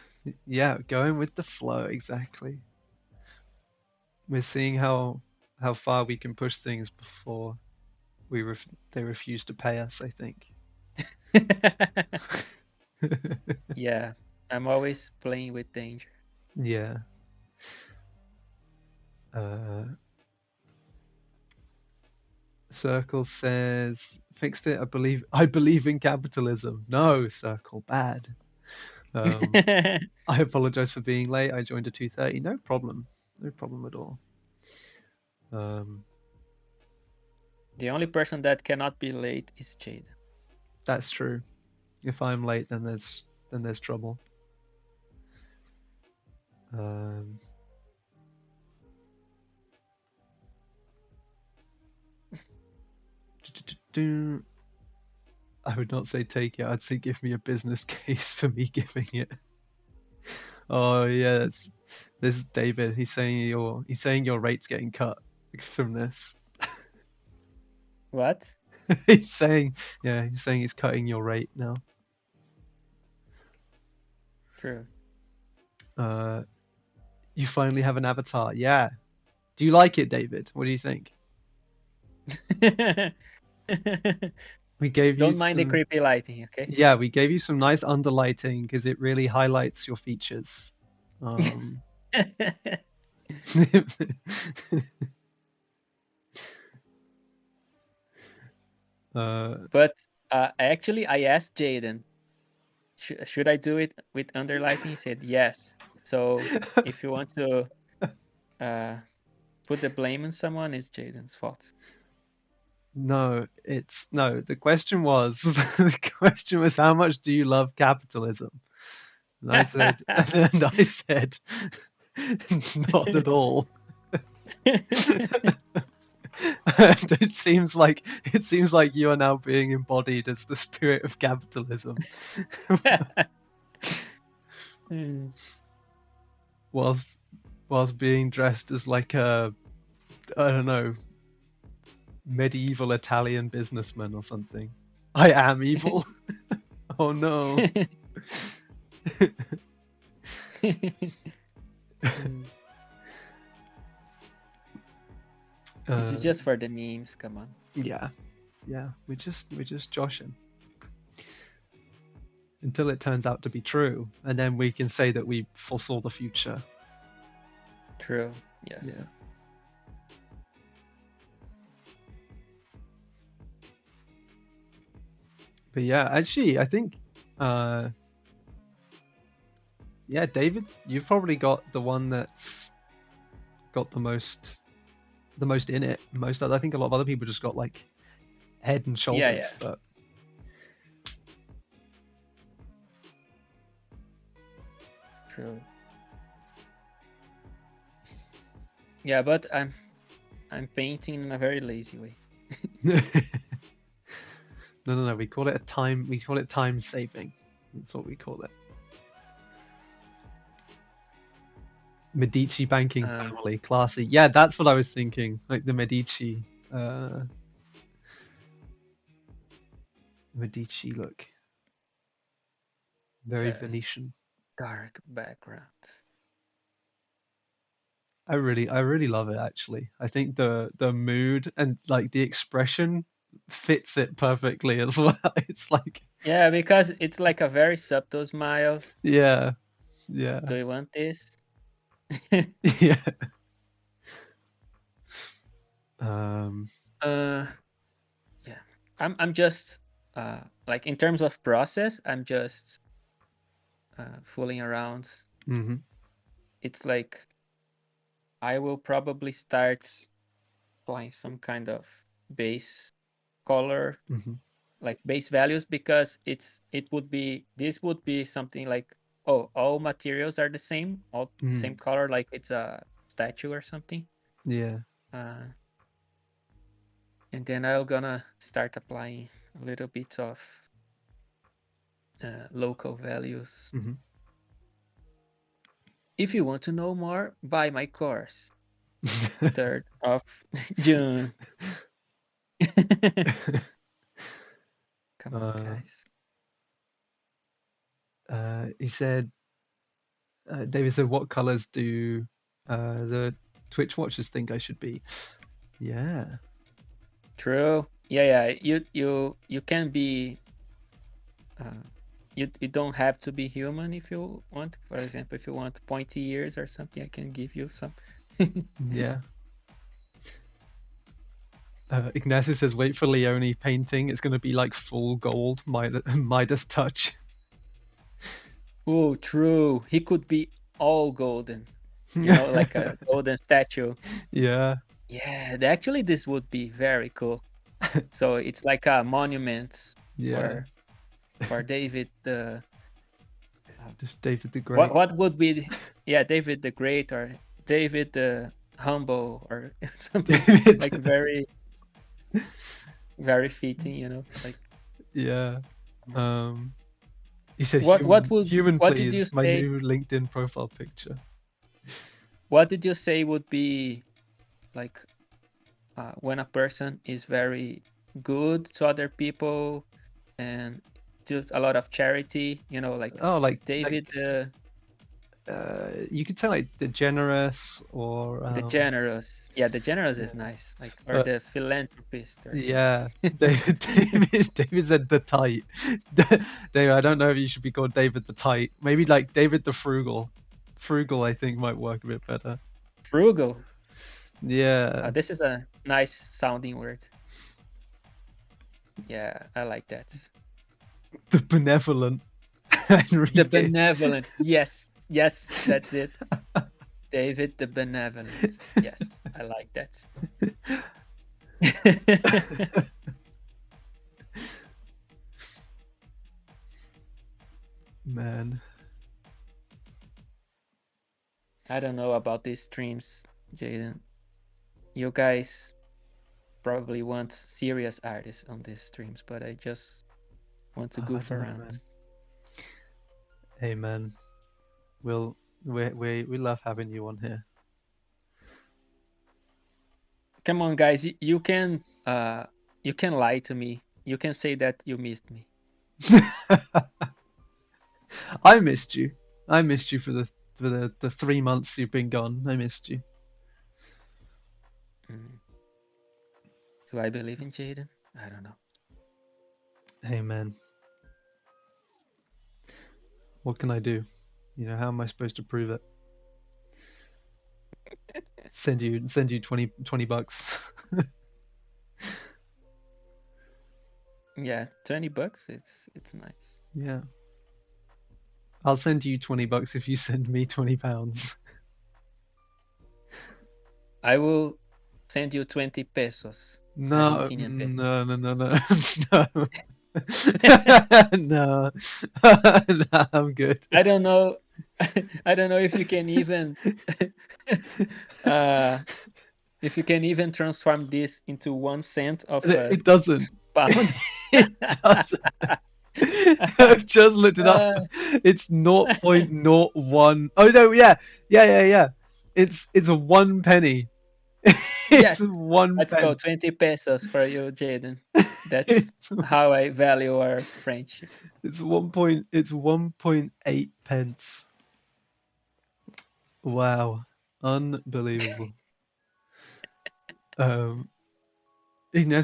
yeah, going with the flow. Exactly. We're seeing how far we can push things before they refuse to pay us, I think. Yeah, I'm always playing with danger. Yeah. Uh, Circle says fixed it. I believe in capitalism. No, Circle, bad. I apologize for being late. I joined at 2:30. No problem. No problem at all. The only person that cannot be late is Jade. That's true. If I'm late, then there's trouble. Um, I would not say take it. I'd say give me a business case for me giving it. Oh yeah, this is David. He's saying your rate's getting cut from this. What? He's saying he's cutting your rate now. True. You finally have an avatar. Yeah, Do you like it, David? What do you think? We gave you Don't mind the some. creepy lighting, okay? Yeah, we gave you some nice underlighting because it really highlights your features. But actually, I asked Jaden, should I do it with underlighting? He said yes. So if you want to put the blame on someone, it's Jaden's fault. No, the question was the question was how much do you love capitalism? And I said not at all. And it seems like you are now being embodied as the spirit of capitalism. whilst being dressed as like a, I don't know, medieval Italian businessman or something. I am evil. Oh no. This is just for the memes. Come on. Yeah, we're just joshing until it turns out to be true, and then we can say that we foresaw the future. True. Yes. Yeah. But yeah, actually, I think, yeah, David, you've probably got the one that's got the most in it. I think a lot of other people just got like head and shoulders, but true. Yeah, but I'm painting in a very lazy way. No. We call it time saving. That's what we call it. Medici banking family, classy. Yeah, that's what I was thinking. Like the Medici look. Very Venetian. Dark background. I really love it actually. I think the mood and like the expression fits it perfectly as well. It's like, yeah, because it's like a very subtle smile. Yeah. Do you want this? Yeah. Yeah. I'm just like in terms of process, I'm just fooling around. Mm-hmm. It's like I will probably start applying some kind of base color, like base values, because this would be something like, oh, all materials are the same, all same color, like it's a statue or something. Yeah. And then I'm gonna start applying a little bit of local values. If you want to know more, buy my course. 3rd of June. Come on, guys. He said, David said, what colors do the Twitch watchers think I should be? Yeah. True. Yeah. You can be. You don't have to be human if you want. For example, if you want pointy ears or something, I can give you some. Yeah. Ignacio says, wait for Leoni painting. It's going to be like full gold, Midas touch. Oh, true. He could be all golden. You know, like a golden statue. Yeah. Yeah, actually, this would be very cool. So it's like a monument for David the Great. What would be David the Great or David the Humble or something like very fitting, you know, like. Yeah. He said, what did you say? My new LinkedIn profile picture. What did you say would be like when a person is very good to other people and do a lot of charity, you know, like David you could say like degenerous or The generous. Yeah, the generous is yeah. nice. Like, or But the philanthropist or something. yeah, David said the tight. David, I don't know if you should be called David the tight. Maybe like David the frugal. Frugal, I think, might work a bit better. Frugal. Yeah, This is a nice sounding word. Yeah, I like that. the benevolent. The benevolent. Yes, yes, that's it. David the benevolent. Yes, I like that. Man. I don't know about these streams, Jaden. You guys probably want serious artists on these streams, but I just want to goof around. Man. Hey man, we love having you on here. Come on, guys, you can lie to me. You can say that you missed me. I missed you. I missed you for the 3 months you've been gone. I missed you. Do I believe in Jaden? I don't know. Hey man, what can I do? You know, how am I supposed to prove it? Send you 20 bucks. Yeah, $20. It's nice. Yeah. I'll send you 20 bucks if you send me 20 pounds. I will send you 20 pesos. No, no. no, no, no, no, no. No, I'm good. I don't know. I don't know if you can even if you can even transform this into 1 cent of It doesn't. pound. It doesn't. I've just looked it up. It's 0.01. Oh no, yeah. It's a 1 penny. It's Yes. 1 Let's pence. go, 20 pesos for you, Jaden. That's how I value our friendship. It's 1.8 pence. Wow, unbelievable. As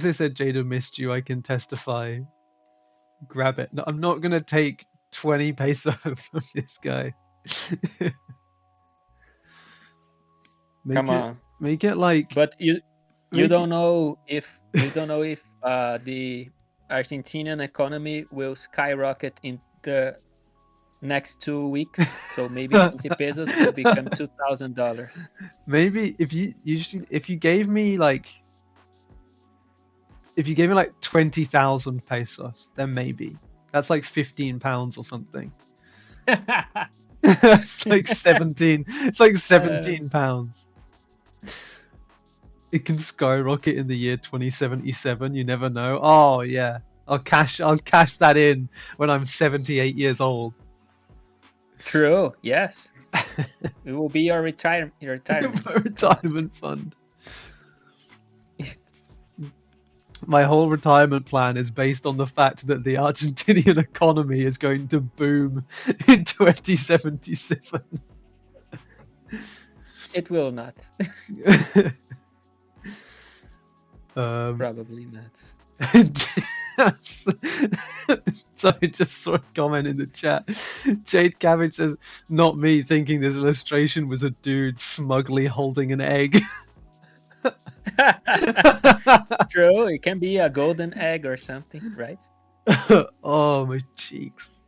I said, Jada missed you. I can testify. Grab it. No, I'm not gonna take 20 peso from this guy. Come on. Make it like. But you don't know if the Argentinian economy will skyrocket in the next 2 weeks. So maybe 20 pesos will become $2,000. Maybe if you gave me like 20,000 pesos, then maybe that's like 15 pounds or something. It's like 17. It's like 17 pounds. It can skyrocket in the year 2077. You never know. Oh yeah, I'll cash that in when I'm 78 years old. True. Yes. It will be your retirement fund. My whole retirement plan is based on the fact that the Argentinian economy is going to boom in 2077. It will not. Probably not. So I just saw a comment in the chat. Jade Cabbage says, "Not me thinking this illustration was a dude smugly holding an egg." True, it can be a golden egg or something, right? Oh, my cheeks.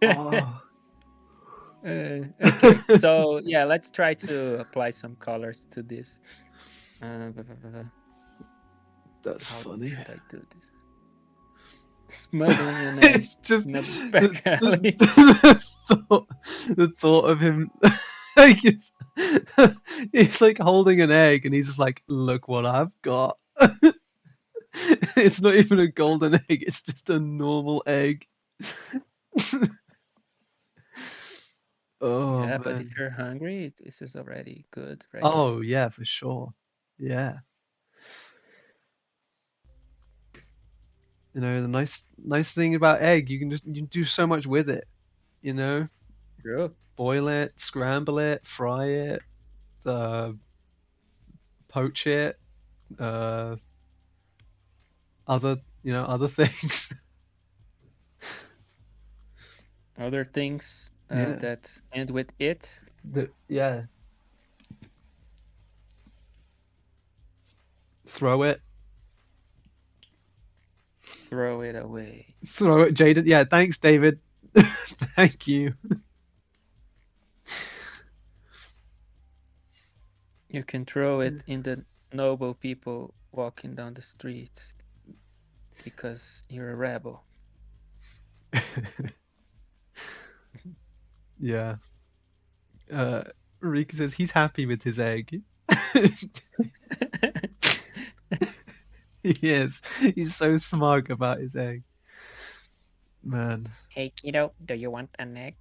Oh. Okay, so yeah, let's try to apply some colors to this. That's funny. How should I do this? Smuggling an egg. It's just in a back alley. the thought of him. He's like holding an egg, and he's just like, "Look what I've got." It's not even a golden egg; it's just a normal egg. Oh, yeah, man. but if you're hungry, this is already good, right? Oh yeah, for sure. Yeah. You know, the nice thing about egg, you can do so much with it. You know, True. Boil it, scramble it, fry it, poach it, uh, other things. Other things Yeah. that end with it. Yeah. Throw it. Throw it away. Throw it, Jaden. Yeah, thanks, David. Thank you. You can throw it in the noble people walking down the street because you're a rebel. Yeah. Rika says he's happy with his egg. He is. He's so smug about his egg. Man. Hey kiddo, do you want an egg?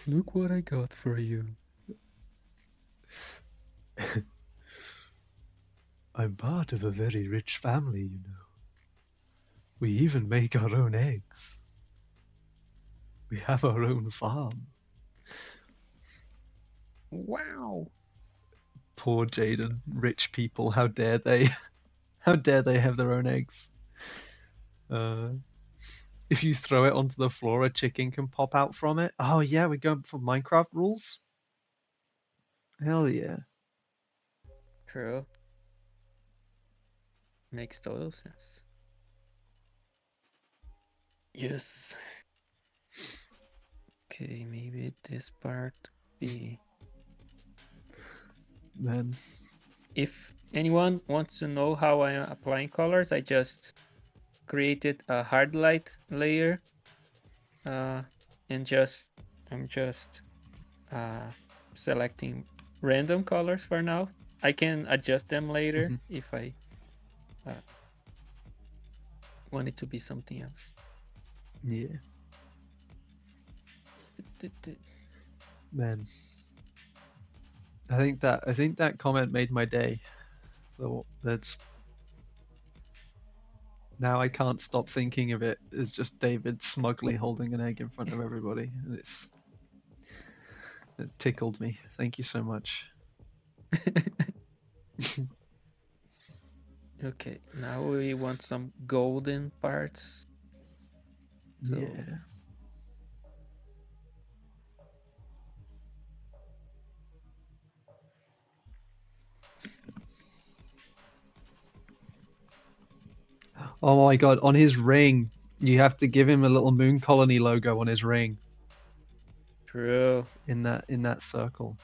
Look what I got for you. I'm part of a very rich family, you know. We even make our own eggs. We have our own farm. Wow. Poor Jaden. Rich people, how dare they? How dare they have their own eggs? If you throw it onto the floor, a chicken can pop out from it. Oh yeah, we're going for Minecraft rules? Hell yeah. True. Makes total sense. Yes. Okay, maybe this part be. Man. If anyone wants to know how I am applying colors, I just created a hard light layer, and I'm just selecting random colors for now. I can adjust them later if I want it to be something else. Yeah. Man. I think that comment made my day. So that's now I can't stop thinking of it as just David smugly holding an egg in front of everybody. It's tickled me. Thank you so much. Okay, now we want some golden parts. So yeah. Oh my god, on his ring, you have to give him a little Mooncolony logo on his ring. True. In that circle.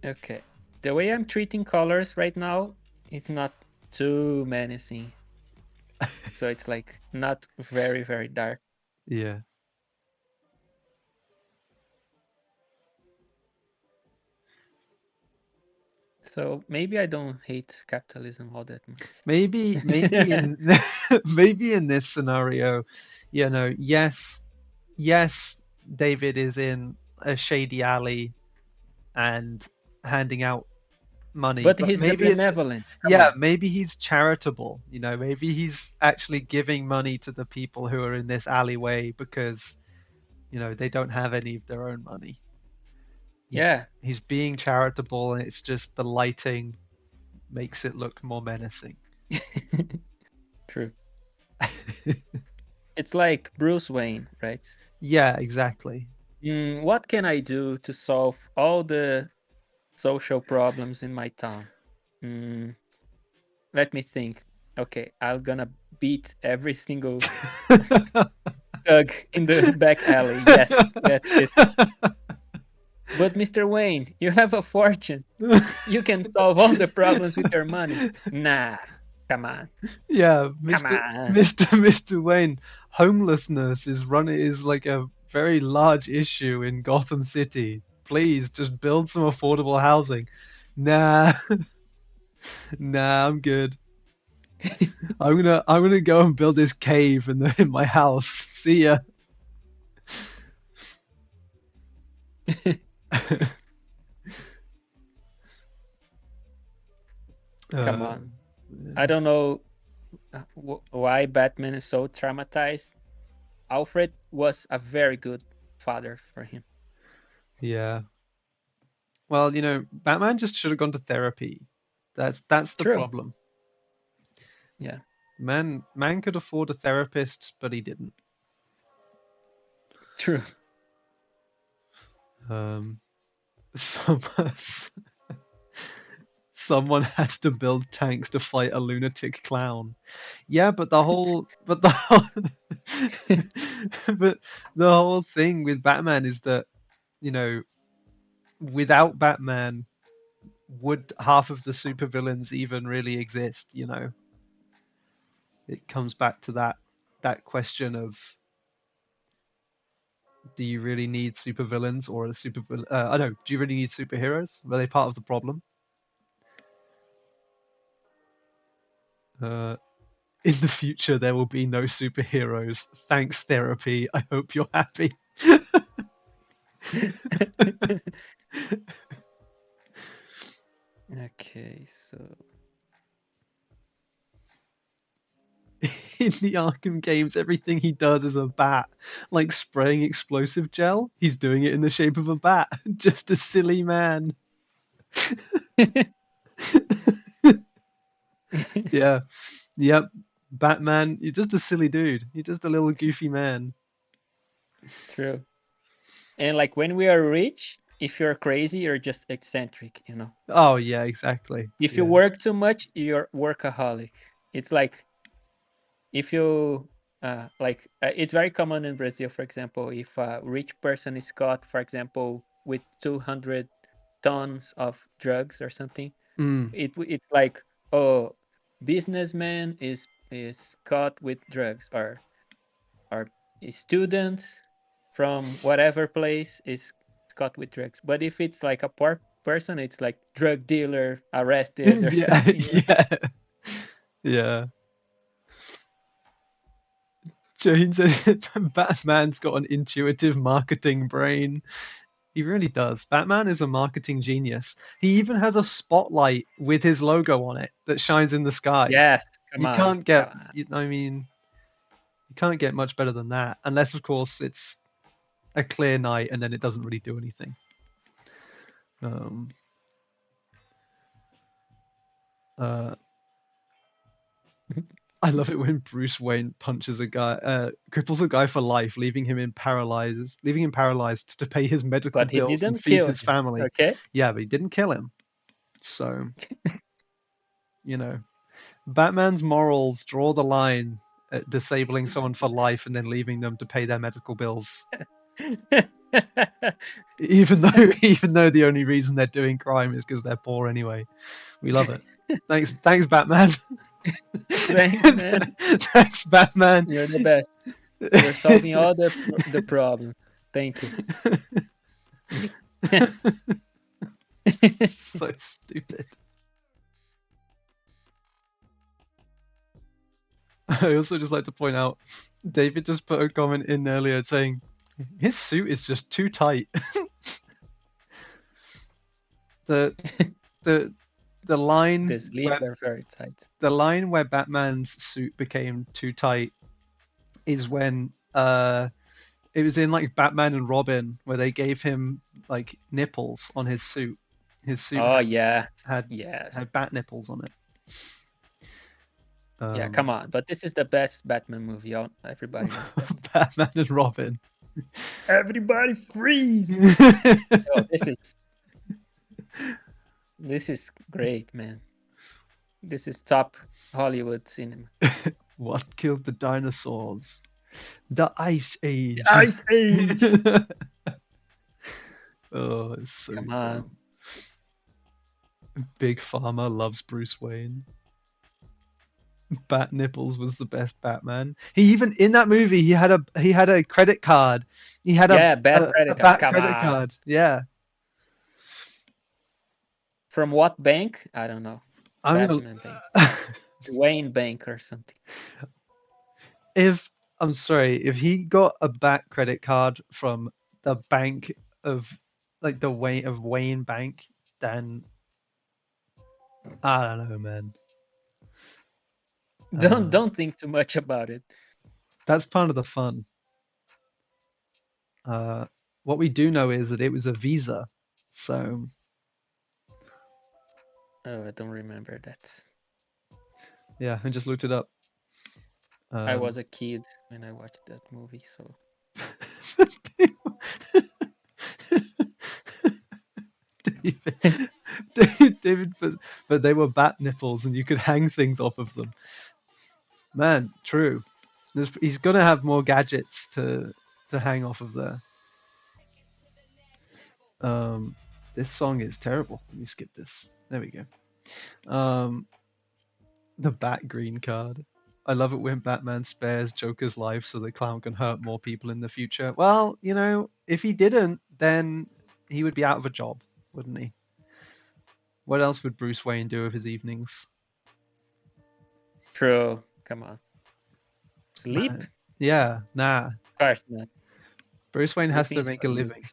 Okay. The way I'm treating colors right now is not too menacing. So it's like not very, very dark. Yeah. So maybe I don't hate capitalism all that much. Maybe in maybe in this scenario, yes, David is in a shady alley and handing out money, But but he's the maybe it's benevolent. Come on. maybe he's charitable. Maybe he's actually giving money to the people who are in this alleyway because they don't have any of their own money. He's being charitable, and it's just the lighting makes it look more menacing. True. It's like Bruce Wayne, right? Yeah, exactly. What can I do to solve all the social problems in my town? Let me think. Okay, I'm gonna beat every single thug in the back alley. Yes, that's it. But Mr. Wayne, you have a fortune. You can solve all the problems with your money. Nah, come on. Yeah, Mr. Wayne, homelessness is like a very large issue in Gotham City. Please just build some affordable housing. Nah. Nah, I'm good. I'm gonna go and build this cave in my house. See ya. Come Uh, on. I don't know why Batman is so traumatized. Alfred was a very good father for him. yeah. Well, Batman just should have gone to therapy. That's the True. problem. Yeah. Man could afford a therapist, but he didn't. True. Um, some, someone has to build tanks to fight a lunatic clown. Yeah, but but the whole thing with Batman is that, you know, without Batman, would half of the supervillains even really exist? It comes back to that question of, do you really need supervillains or a super? I don't know. Do you really need superheroes? Are they part of the problem? Uh, in the future, there will be no superheroes. Thanks, therapy. I hope you're happy. Okay, so In the Arkham games, everything he does is a bat. Like spraying explosive gel, he's doing it in the shape of a bat. Just a silly man. Yeah. Yep. Batman, you're just a silly dude. You're just a little goofy man. true. And like when we are rich, if you're crazy, you're just eccentric, Oh yeah, exactly. If you Yeah. work too much, you're workaholic. It's like if you it's very common in Brazil, for example, if a rich person is caught, for example, with 200 tons of drugs or something, Mm. it's like, oh, businessman is caught with drugs, or a student from whatever place is caught with drugs. But if it's like a poor person, it's like drug dealer arrested or Yeah, something. yeah, yeah. Jane said Batman's got an intuitive marketing brain. He really does. Batman is a marketing genius. He even has a spotlight with his logo on it that shines in the sky. Yes, come You on, can't come get, on. I mean, you can't get much better than that, unless, of course, it's a clear night and then it doesn't really do anything. Um, uh, I love it when Bruce Wayne punches a guy, cripples a guy for life, leaving him paralyzed to pay his medical But he bills and didn't feed kill his him. family. Okay. Yeah, but he didn't kill him. So, you know, Batman's morals draw the line at disabling someone for life and then leaving them to pay their medical bills. Even though the only reason they're doing crime is because they're poor anyway. We love it. Thanks, Batman. Thanks, man. Thanks, Batman. You're the best. You're solving all the problems. Thank you. So stupid. I also just like to point out, David just put a comment in earlier saying his suit is just too tight. the the the line The sleeves where are very tight. the line where Batman's suit became too tight is when it was in like Batman and Robin where they gave him like nipples on his suit. His suit Oh yeah. had Yes. had bat nipples on it. Yeah, come on. But this is the best Batman movie. Everybody knows that. Batman and Robin. Everybody freeze. Oh, this is great, man. This is top Hollywood cinema. What killed the dinosaurs? The Ice Age. The Ice Age. Oh, it's so Come on. dumb. Big Pharma loves Bruce Wayne. Bat Nipples was the best Batman. He even in that movie he had a credit card. He had Yeah, bad a credit card. bat Come credit on. card. Yeah. From what bank? I don't know. Batman Bank. Wayne Bank or something. I'm sorry, if he got a bat credit card from the bank of like the Wayne Bank, then I don't know, man. Don't think too much about it. That's part of the fun. Uh, what we do know is that it was a visa. So Oh, I don't remember that. yeah, I just looked it up. I was a kid when I watched that movie, so David, David, but they were bat nipples, and you could hang things off of them. Man, true. He's gonna have more gadgets to hang off of there. Um, this song is terrible. Let me skip this. There we go. The Bat Green card. I love it when Batman spares Joker's life so the clown can hurt more people in the future. Well, you know, if he didn't, then he would be out of a job, wouldn't he? What else would Bruce Wayne do with his evenings? true. Come on, sleep? Yeah, nah. Of course not. Bruce Wayne has Sleeping to is make for a living. losers.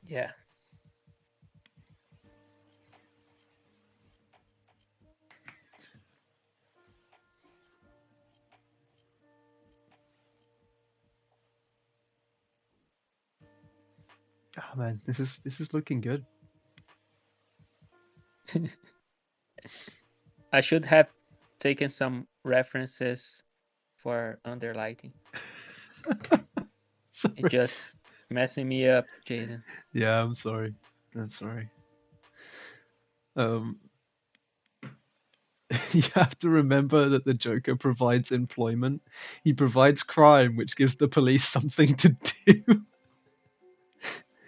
Yeah. Oh man, this is looking good. I should have taken some references for underlighting. It's Sorry. just messing me up, Jaden. Yeah, I'm sorry. I'm sorry. Um, you have to remember that the Joker provides employment. He provides crime, which gives the police something to do.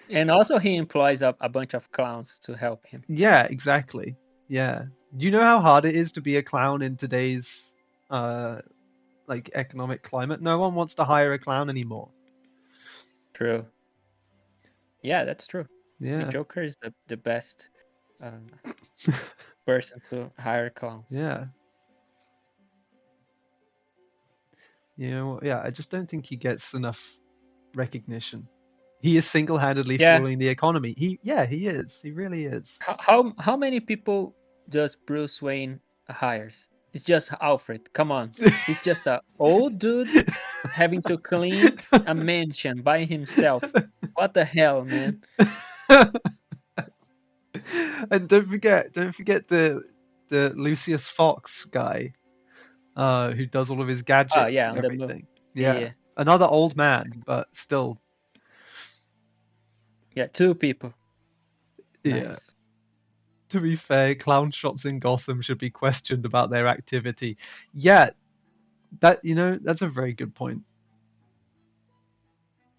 And also, he employs a bunch of clowns to help him. Yeah, exactly. Yeah. Do you know how hard it is to be a clown in today's uh like economic climate? No one wants to hire a clown anymore. True. Yeah, that's true. The Yeah. Joker is the best uh, person to hire clowns. Yeah. You know, yeah, I just don't think he gets enough recognition. He is single-handedly Yeah. fueling the economy. He is. He really is. How many people does Bruce Wayne hires? It's just Alfred. Come on. He's just a old dude having to clean a mansion by himself. What the hell, man? And don't forget the Lucius Fox guy, who does all of his Oh gadgets yeah, and on the move. everything. Yeah, Yeah, yeah. another old man, but still, Yeah, two people. yeah. Nice. To be fair, clown shops in Gotham should be questioned about their activity. Yeah, that's a very good point.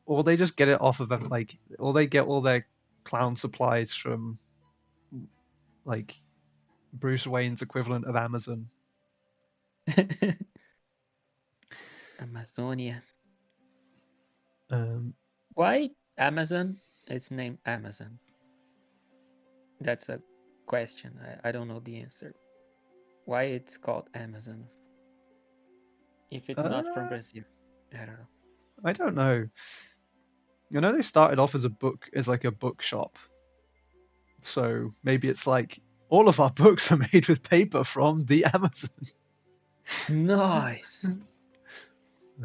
Or they just get it off of or they get all their clown supplies from like Bruce Wayne's equivalent of Amazon. Amazonia. Um, Why Amazon? It's named Amazon. That's a question. I don't know the answer. Why it's called Amazon? If it's not from uh, Brazil. I don't know. I don't know. I know they started off as like a bookshop, so maybe it's like all of our books are made with paper from the Amazon. Nice.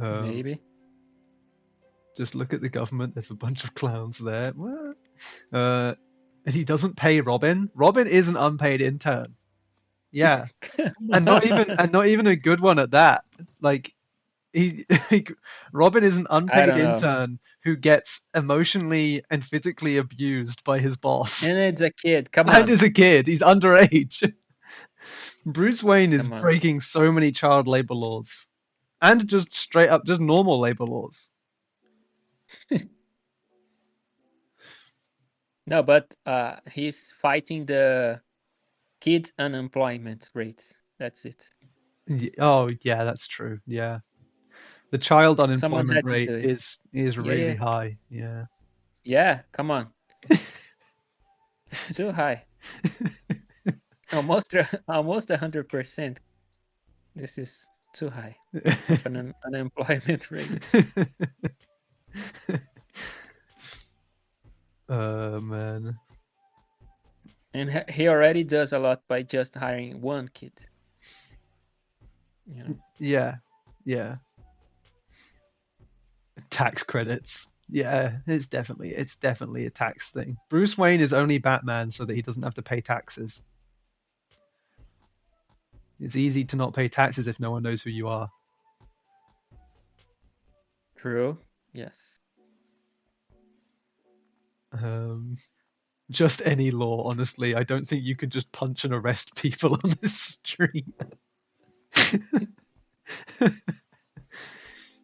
Um, Maybe. just look at the government. There's a bunch of clowns there. What? And he doesn't pay Robin. Robin is an unpaid intern. Yeah, and not even a good one at that. Like he, Robin is an I unpaid don't know. intern who gets emotionally and physically abused by his boss. And it's a kid. Come And on. is a kid. He's underage. Bruce Wayne is Come on. breaking so many child labor laws, and just straight up just normal labor laws. No, but he's fighting the kids unemployment rate. That's it. Oh yeah, that's true. Yeah, the child Someone unemployment had to rate do it. is Yeah, yeah. really high. Yeah. Yeah, come on. It's too high. Almost 100%. This is too high of an unemployment rate. Man. And he already does a lot by just hiring one kid. You know? Yeah. Tax credits. Yeah, it's definitely a tax thing. Bruce Wayne is only Batman so that he doesn't have to pay taxes. It's easy to not pay taxes if no one knows who you are. True. Yes. Just any law, honestly. I don't think you can just punch and arrest people on the street.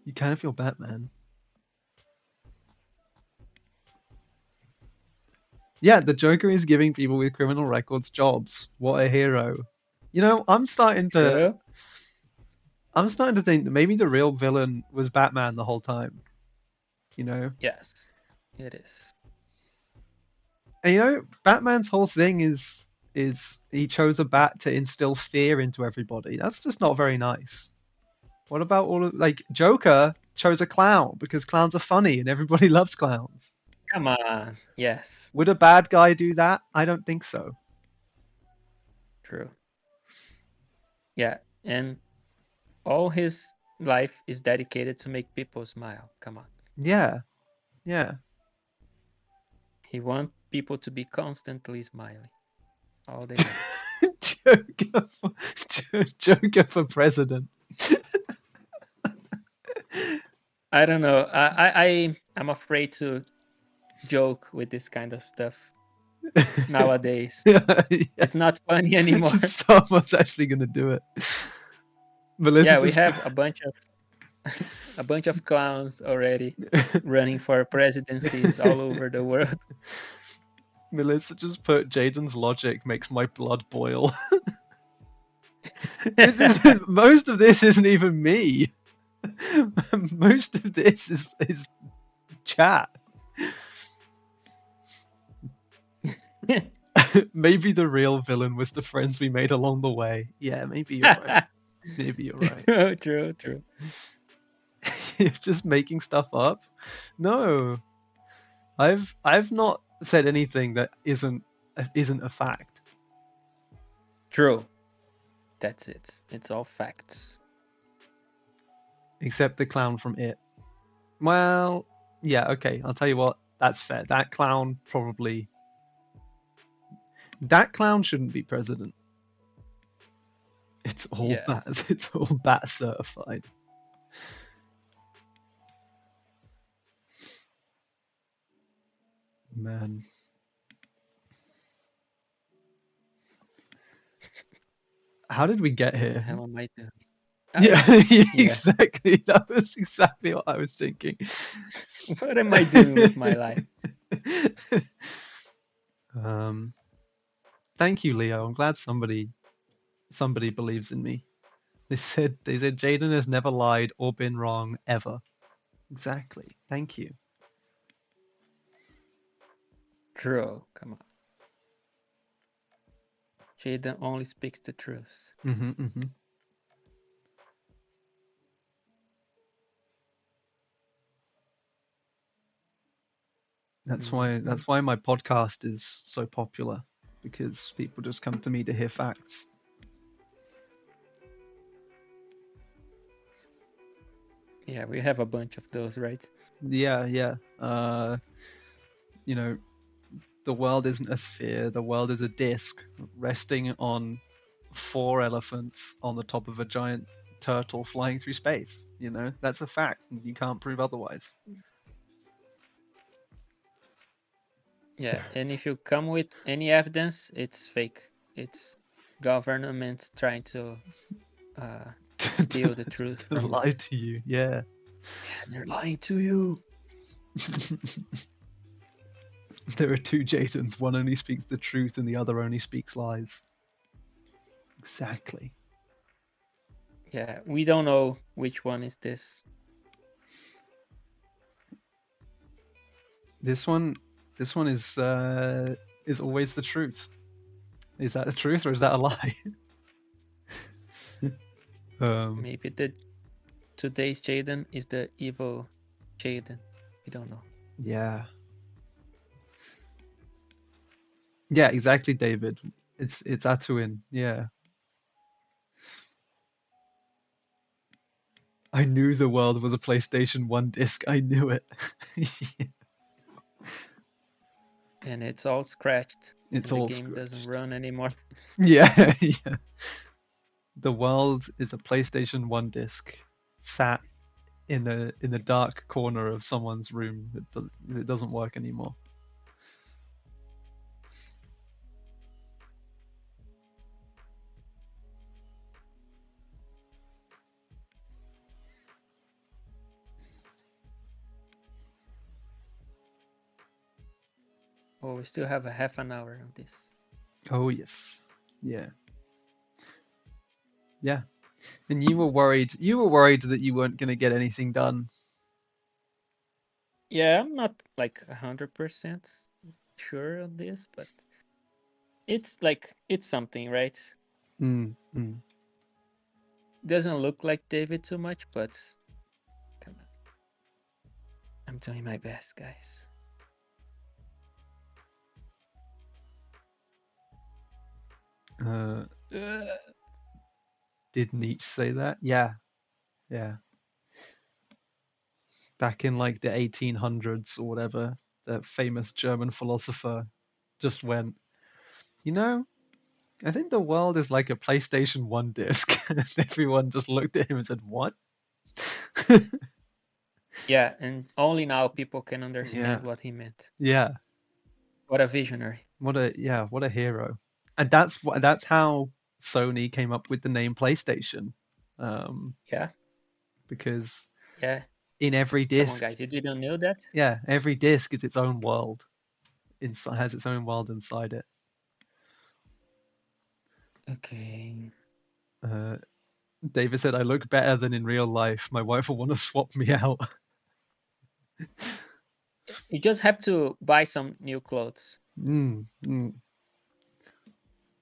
You kind of feel Batman. Yeah, the Joker is giving people with criminal records jobs. What a hero. You know, I'm starting to think that maybe the real villain was Batman the whole time. You know? Yes, it is. And you know, Batman's whole thing is he chose a bat to instill fear into everybody. That's just not very nice. What about all of like Joker chose a clown because clowns are funny and everybody loves clowns. Come on. Yes. Would a bad guy do that? I don't think so. True. Yeah, and all his life is dedicated to make people smile. Come on. Yeah. He wants people to be constantly smiling all day long. Joker for president. I don't know. I'm afraid to joke with this kind of stuff nowadays. Yeah. It's not funny anymore. Someone's actually going to do it. Melissa Yeah, we have a bunch of clowns already running for presidencies all over the world. Melissa just put Jaden's logic makes my blood boil. Most of this isn't even me. Most of this is chat. Maybe the real villain was the friends we made along the way. Yeah, maybe you're right. Maybe you're right. True. You're just making stuff up. No, I've not said anything that isn't a fact. True. That's it. It's all facts. Except the clown from It. Well, yeah, okay. I'll tell you what. That's fair. That clown shouldn't be president. It's all Yes. It's all bat certified. Man. How did we get What the here? hell am I doing? Yeah, exactly. That was exactly what I was thinking. What am I doing with my life? Thank you, Leo. I'm glad somebody believes in me. They said Jaden has never lied or been wrong ever. Exactly. Thank you. True. Come on. Jaden only speaks the truth. That's why my podcast is so popular, because people just come to me to hear facts. Yeah, we have a bunch of those, right? Yeah. You know, the world isn't a sphere, the world is a disc resting on 4 elephants on the top of a giant turtle flying through space. You know, that's a fact. You can't prove otherwise. Yeah, and if you come with any evidence, it's fake. It's government trying to steal the truth. To lie to you, yeah. They're lying to you. There are 2 Jadens. One only speaks the truth and the other only speaks lies. Exactly. Yeah, we don't know which one is this. This one is always the truth. Is that the truth or is that a lie? Maybe today's Jaden is the evil Jaden. We don't know. Yeah. Yeah, exactly, David. It's Atuin. Yeah. I knew the world was a PlayStation 1 disc. I knew it. And it's all scratched, It's and the all game doesn't scratched. run anymore. Yeah, yeah. The world is a PlayStation 1 disc sat in the dark corner of someone's room. It doesn't work anymore. Oh, we still have a half an hour on this. Oh yes. Yeah. Yeah. And you were worried that you weren't going to get anything done. Yeah, I'm not like 100% sure on this, but it's something, right? Mm, mm. Doesn't look like David too much, but come on. I'm doing my best, guys. Uh, Uh, did Nietzsche say that? Yeah. Yeah. Back in like the 1800s or whatever, the famous German philosopher just went, you know, I think the world is like a PlayStation 1 disc. And everyone just looked at him and said, what? yeah, and only now people can Yeah. understand what he meant. Yeah. What a visionary. What a hero. And that's how Sony came up with the name PlayStation. Um, Yeah, because yeah. in every Come on, disc, guys. You didn't know that? yeah, every disc is its own world. Inside has its own world inside it. Okay. Uh, David said, "I look better than in real life. My wife will want to swap me out." You just have to buy some new clothes. Mm.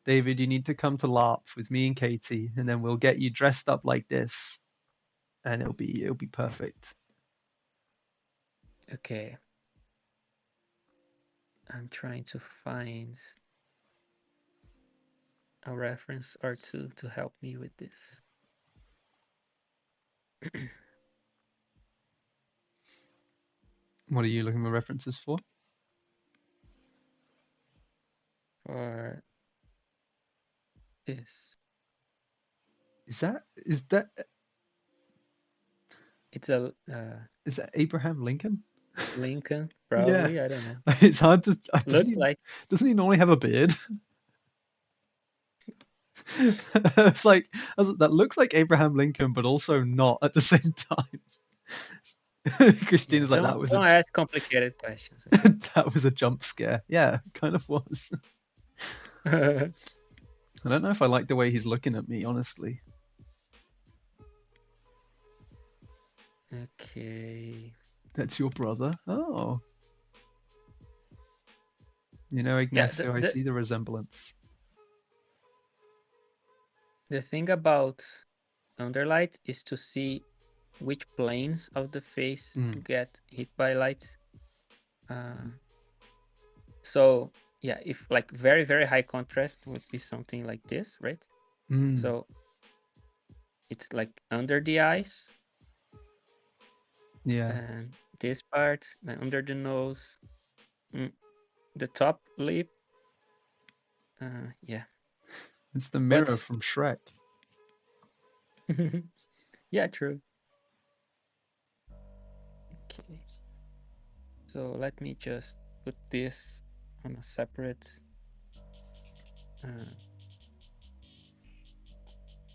David, you need to come to LARP with me and Katie, and then we'll get you dressed up like this, and it'll be perfect. Okay. I'm trying to find a reference or two to help me with this. What are you looking for references for? For this. Is that It's a is that Abraham Lincoln? Lincoln, Yeah, probably. I don't know. it's hard to. Looks like. Doesn't he normally have a beard? It's like that looks like Abraham Lincoln, but also not at the same time. Yeah, Christina's like don't ask complicated questions, okay? that was a jump scare. Yeah, kind of was. I don't know if I like the way he's looking at me, honestly. Okay. That's your brother. Oh, you know, Yeah, Ignacio, I see the resemblance. the thing about underlight is to see which planes of the face get hit by light. So yeah, if like very, very high contrast would be something like this, right? So it's like under the eyes. Yeah. And this part, under the nose, the top lip. Yeah. It's the mirror from Shrek. Yeah, true. Okay. So let me just put this on a separate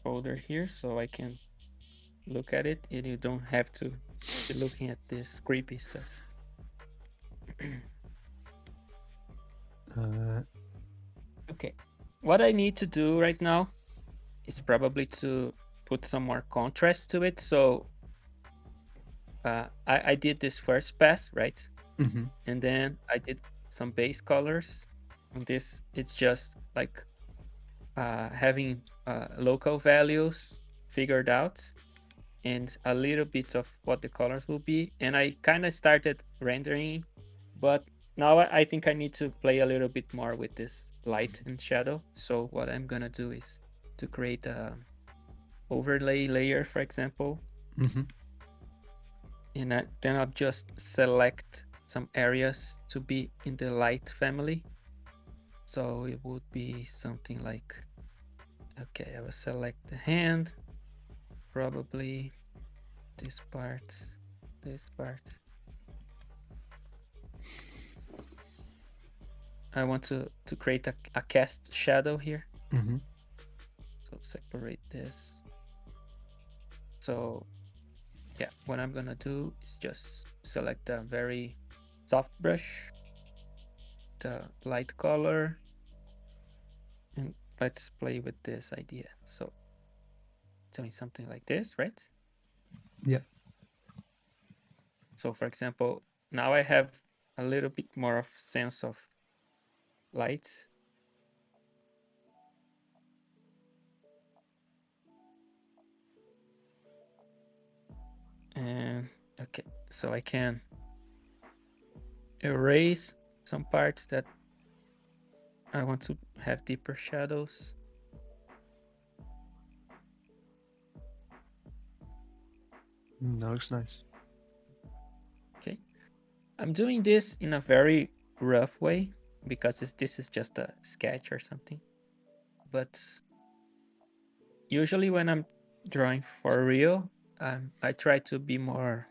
folder here so I can look at it and you don't have to be looking at this creepy stuff. Okay. What I need to do right now is probably to put some more contrast to it. So I did this first pass, right? And then I did some base colors. On this, it's just like having local values figured out and a little bit of what the colors will be. And I kind of started rendering, but now I think I need to play a little bit more with this light and shadow. So what I'm gonna do is to create a overlay layer, for example, Mm-hmm. and then I'll just select some areas to be in the light family. So it would be something like, okay, I will select the hand, probably this part, this part. I want to create a cast shadow here. Mm-hmm. So separate this. So yeah, what I'm gonna do is just select a very soft brush, the light color, and let's play with this idea. So doing something like this, right? Yep. So for example, now I have a little bit more of sense of light. And okay, so I can erase some parts that I want to have deeper shadows. That looks nice. Okay, I'm doing this in a very rough way because this is just a sketch or something. But usually when I'm drawing for real, I try to be more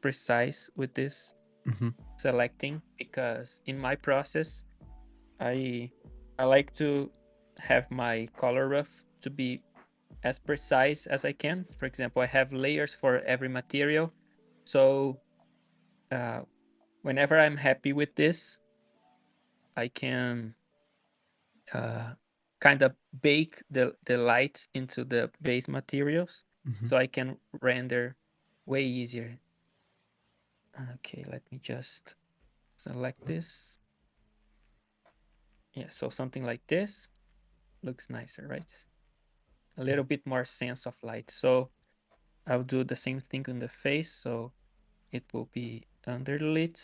precise with this Mm-hmm. selecting, because in my process, I like to have my color rough to be as precise as I can. For example, I have layers for every material. So uh, whenever I'm happy with this, I can kind of bake the light into the base materials, Mm-hmm. so I can render way easier. Okay, let me just select this. Yeah, so something like this looks nicer, right? A little bit more sense of light. So I'll do the same thing on the face. So it will be under the lid,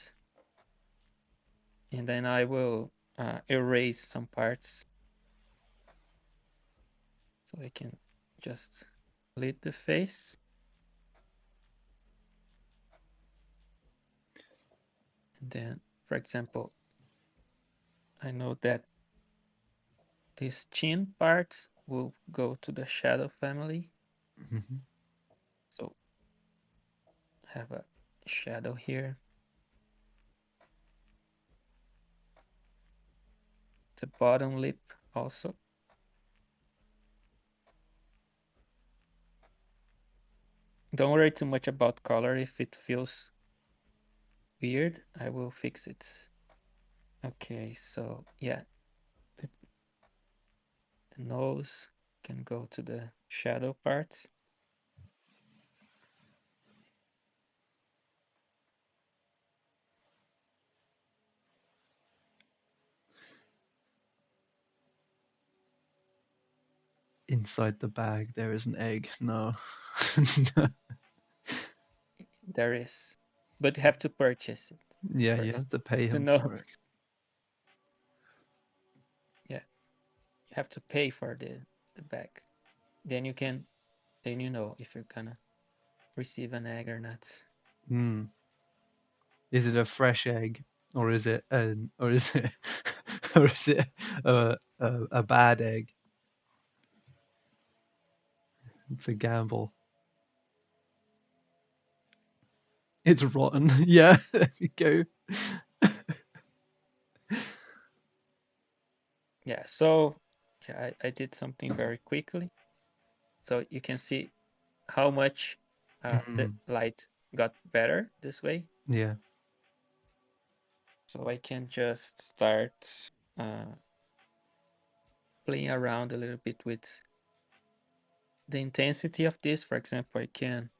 and then I will erase some parts, so I can just lid the face. And then, for example, I know that this chin part will go to the shadow family. Mm-hmm. So have a shadow here. The bottom lip also. Don't worry too much about color. If it feels weird, I will fix it. Okay, so yeah, the, the nose can go to the shadow part. Inside the bag, there is an egg. No. There is, but you have to purchase it Yeah, you have to first pay to him know. for it. Yeah, you have to pay for the bag. Then you can, then you know if you're gonna receive an egg or not. Mm. Is it a fresh egg, or is it or is it, or is it a bad egg? It's a gamble. It's rotten. Yeah, there you go. Yeah, so yeah, I did something very quickly. So you can see how much the Mm. light got better this way. Yeah. So I can just start playing around a little bit with the intensity of this. For example, I can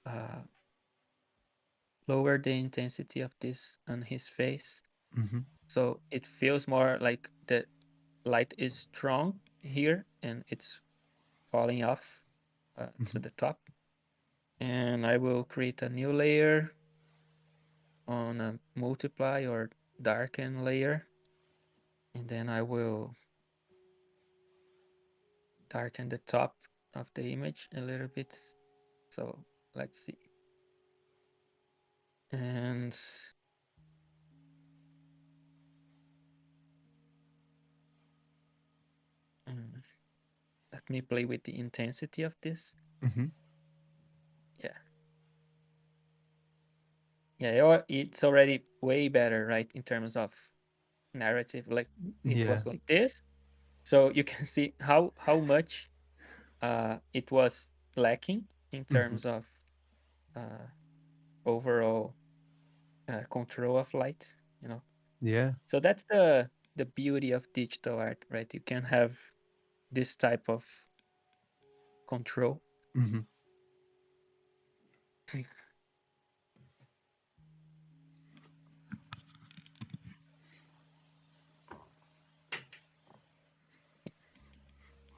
uh, lower the intensity of this on his face. Mm-hmm. So it feels more like the light is strong here and it's falling off Mm-hmm. to the top. And I will create a new layer. on a multiply or darken layer, and then I will darken the top of the image a little bit. So let's see. And let me play with the intensity of this. Mm-hmm. Yeah, it's already way better, right, in terms of narrative. Like it was like this, so you can see how much it was lacking in terms of overall control of light, you know. Yeah. So that's the beauty of digital art, right? You can have this type of control. Mm-hmm.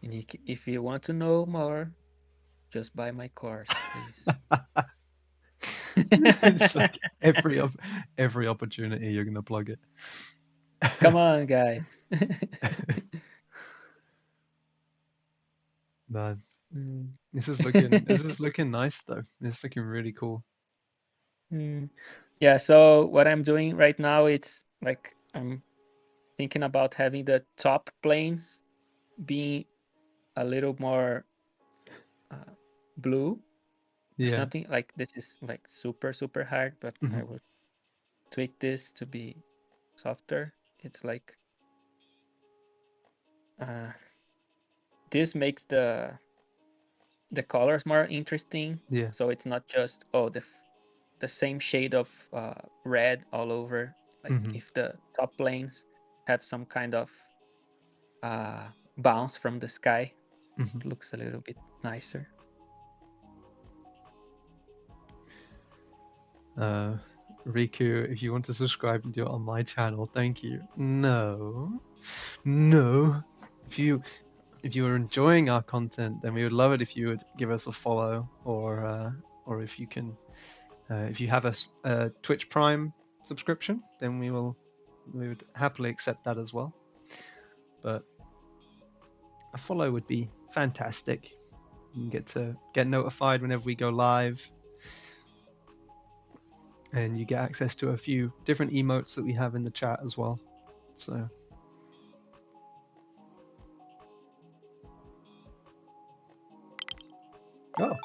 And if you want to know more, just buy my course, please. It's like every opportunity you're gonna plug it. Come on, guys. Man, Mm. this is looking nice though. It's looking really cool. Yeah, so what I'm doing right now, it's like I'm thinking about having the top planes being a little more blue or Yeah. something. Like this is like super hard, but I will tweak this to be softer. It's like this makes the colors more interesting. Yeah. So it's not just the same shade of red all over. Like if the top planes have some kind of bounce from the sky, it looks a little bit nicer. Riku, if you want to subscribe and do it on my channel, thank you. No. If you are enjoying our content, then we would love it if you would give us a follow, or if you can, if you have a Twitch Prime subscription, then we would happily accept that as well. But a follow would be fantastic. You can get notified whenever we go live, and you get access to a few different emotes that we have in the chat as well. So. Oh,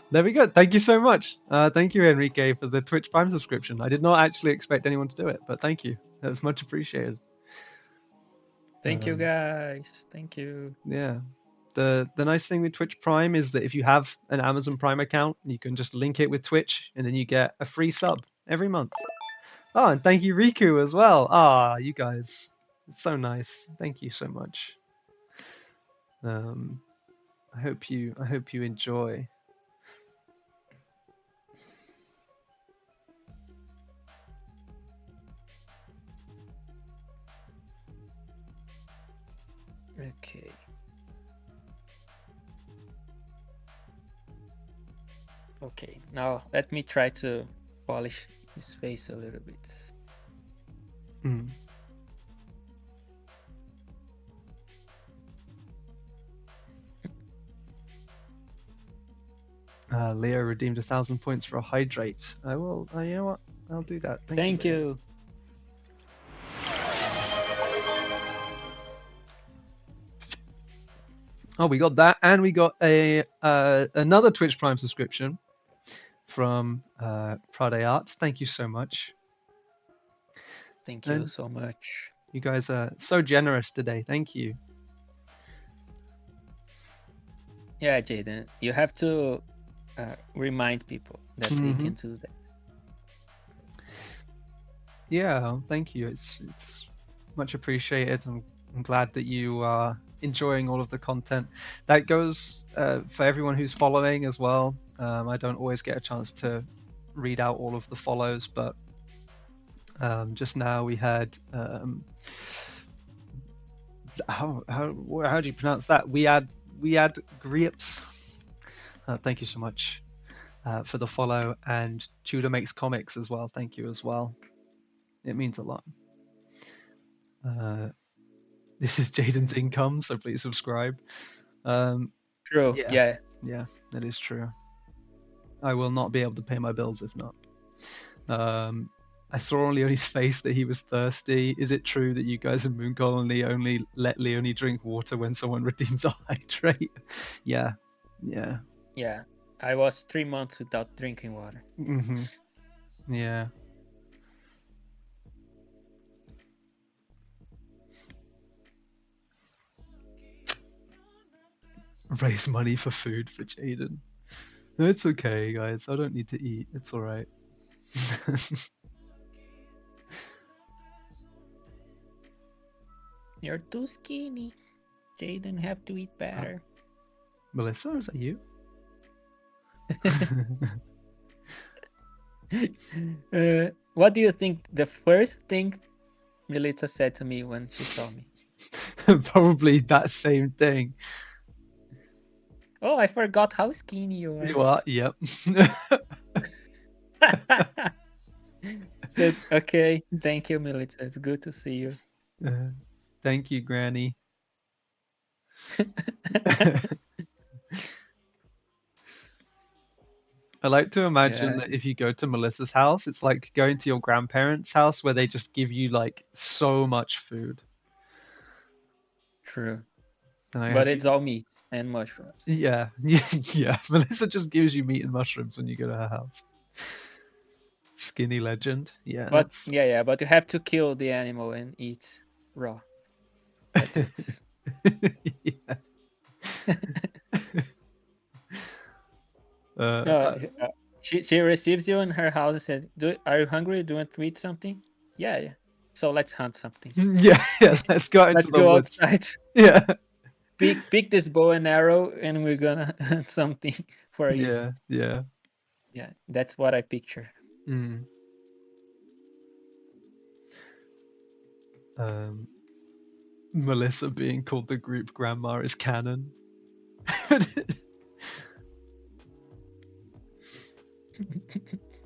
there we go. Thank you so much. Thank you, Enrique, for the Twitch Prime subscription. I did not actually expect anyone to do it, but thank you. That was much appreciated. Thank you, guys. Thank you. Yeah. The nice thing with Twitch Prime is that if you have an Amazon Prime account, you can just link it with Twitch, and then you get a free sub every month. Oh, and thank you, Riku, as well. Ah, you guys. It's so nice. Thank you so much. I hope you enjoy. Okay. Okay, now let me try to polish his face a little bit. Leo redeemed 1,000 points for a hydrate. I will. You know what? I'll do that. Thank you. Oh, we got that, and we got another Twitch Prime subscription from Prade Arts. Thank you so much. Thank you so much. You guys are so generous today. Thank you. Yeah, Jaden, you have to remind people that they can do that. Yeah, thank you. It's much appreciated. I'm glad that you are enjoying all of the content. That goes for everyone who's following as well. I don't always get a chance to read out all of the follows, but just now we had how do you pronounce that? We had Grips. Thank you so much. for the follow, and Tudor Makes Comics as well. Thank you as well. It means a lot. This is Jaden's income, so please subscribe. True. Yeah, that is true. I will not be able to pay my bills if not. I saw on Leoni's face that he was thirsty. Is it true that you guys in Mooncolony only let Leoni drink water when someone redeems a hydrate? Yeah. I was 3 months without drinking water. Yeah. Raise money for food for Jaden. No, it's okay, guys. I don't need to eat. It's all right. You're too skinny. Jaden have to eat better. Melissa, is that you? What do you think the first thing Melissa said to me when she saw me? Probably that same thing. Oh, I forgot how skinny you are. You are? Yep. Said, okay, thank you, Melissa. It's good to see you. Thank you, Granny. I like to imagine that if you go to Melissa's house, it's like going to your grandparents' house where they just give you like so much food. True. But it's all meat and mushrooms. Yeah. Melissa just gives you meat and mushrooms when you go to her house. Skinny legend. Yeah. But but you have to kill the animal and eat raw. She receives you in her house and said, "Are you hungry? Do you want to eat something?" Yeah. So let's hunt something. Yeah. Let's go into the woods. Outside. Yeah. Pick this bow and arrow, and we're gonna hunt something for you. Yeah. That's what I picture. Melissa being called the group grandma is canon.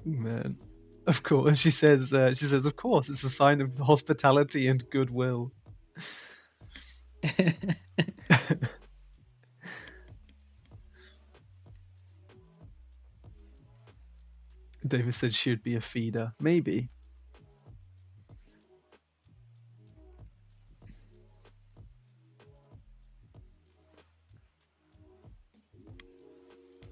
Man, of course. She says, of course, it's a sign of hospitality and goodwill. David said she'd be a feeder. Maybe.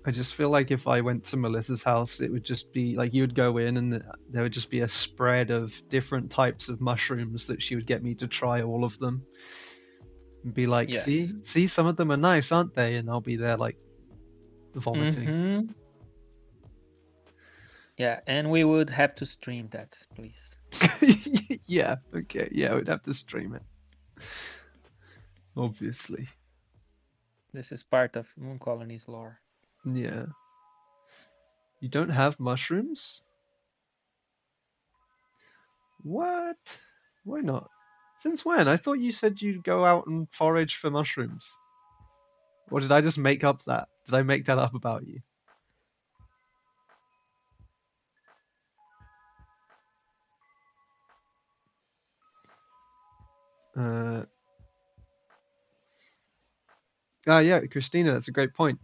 I just feel like if I went to Melissa's house, it would just be like you would go in and there would just be a spread of different types of mushrooms that she would get me to try all of them. And be like, see, some of them are nice, aren't they? And I'll be there like vomiting. Yeah, and we would have to stream that, please. Yeah, okay. Yeah, we'd have to stream it. Obviously. This is part of Mooncolony's lore. Yeah. You don't have mushrooms? What? Why not? Since when? I thought you said you'd go out and forage for mushrooms. Or did I just make up that? Did I make that up about you? Yeah, Christina, that's a great point.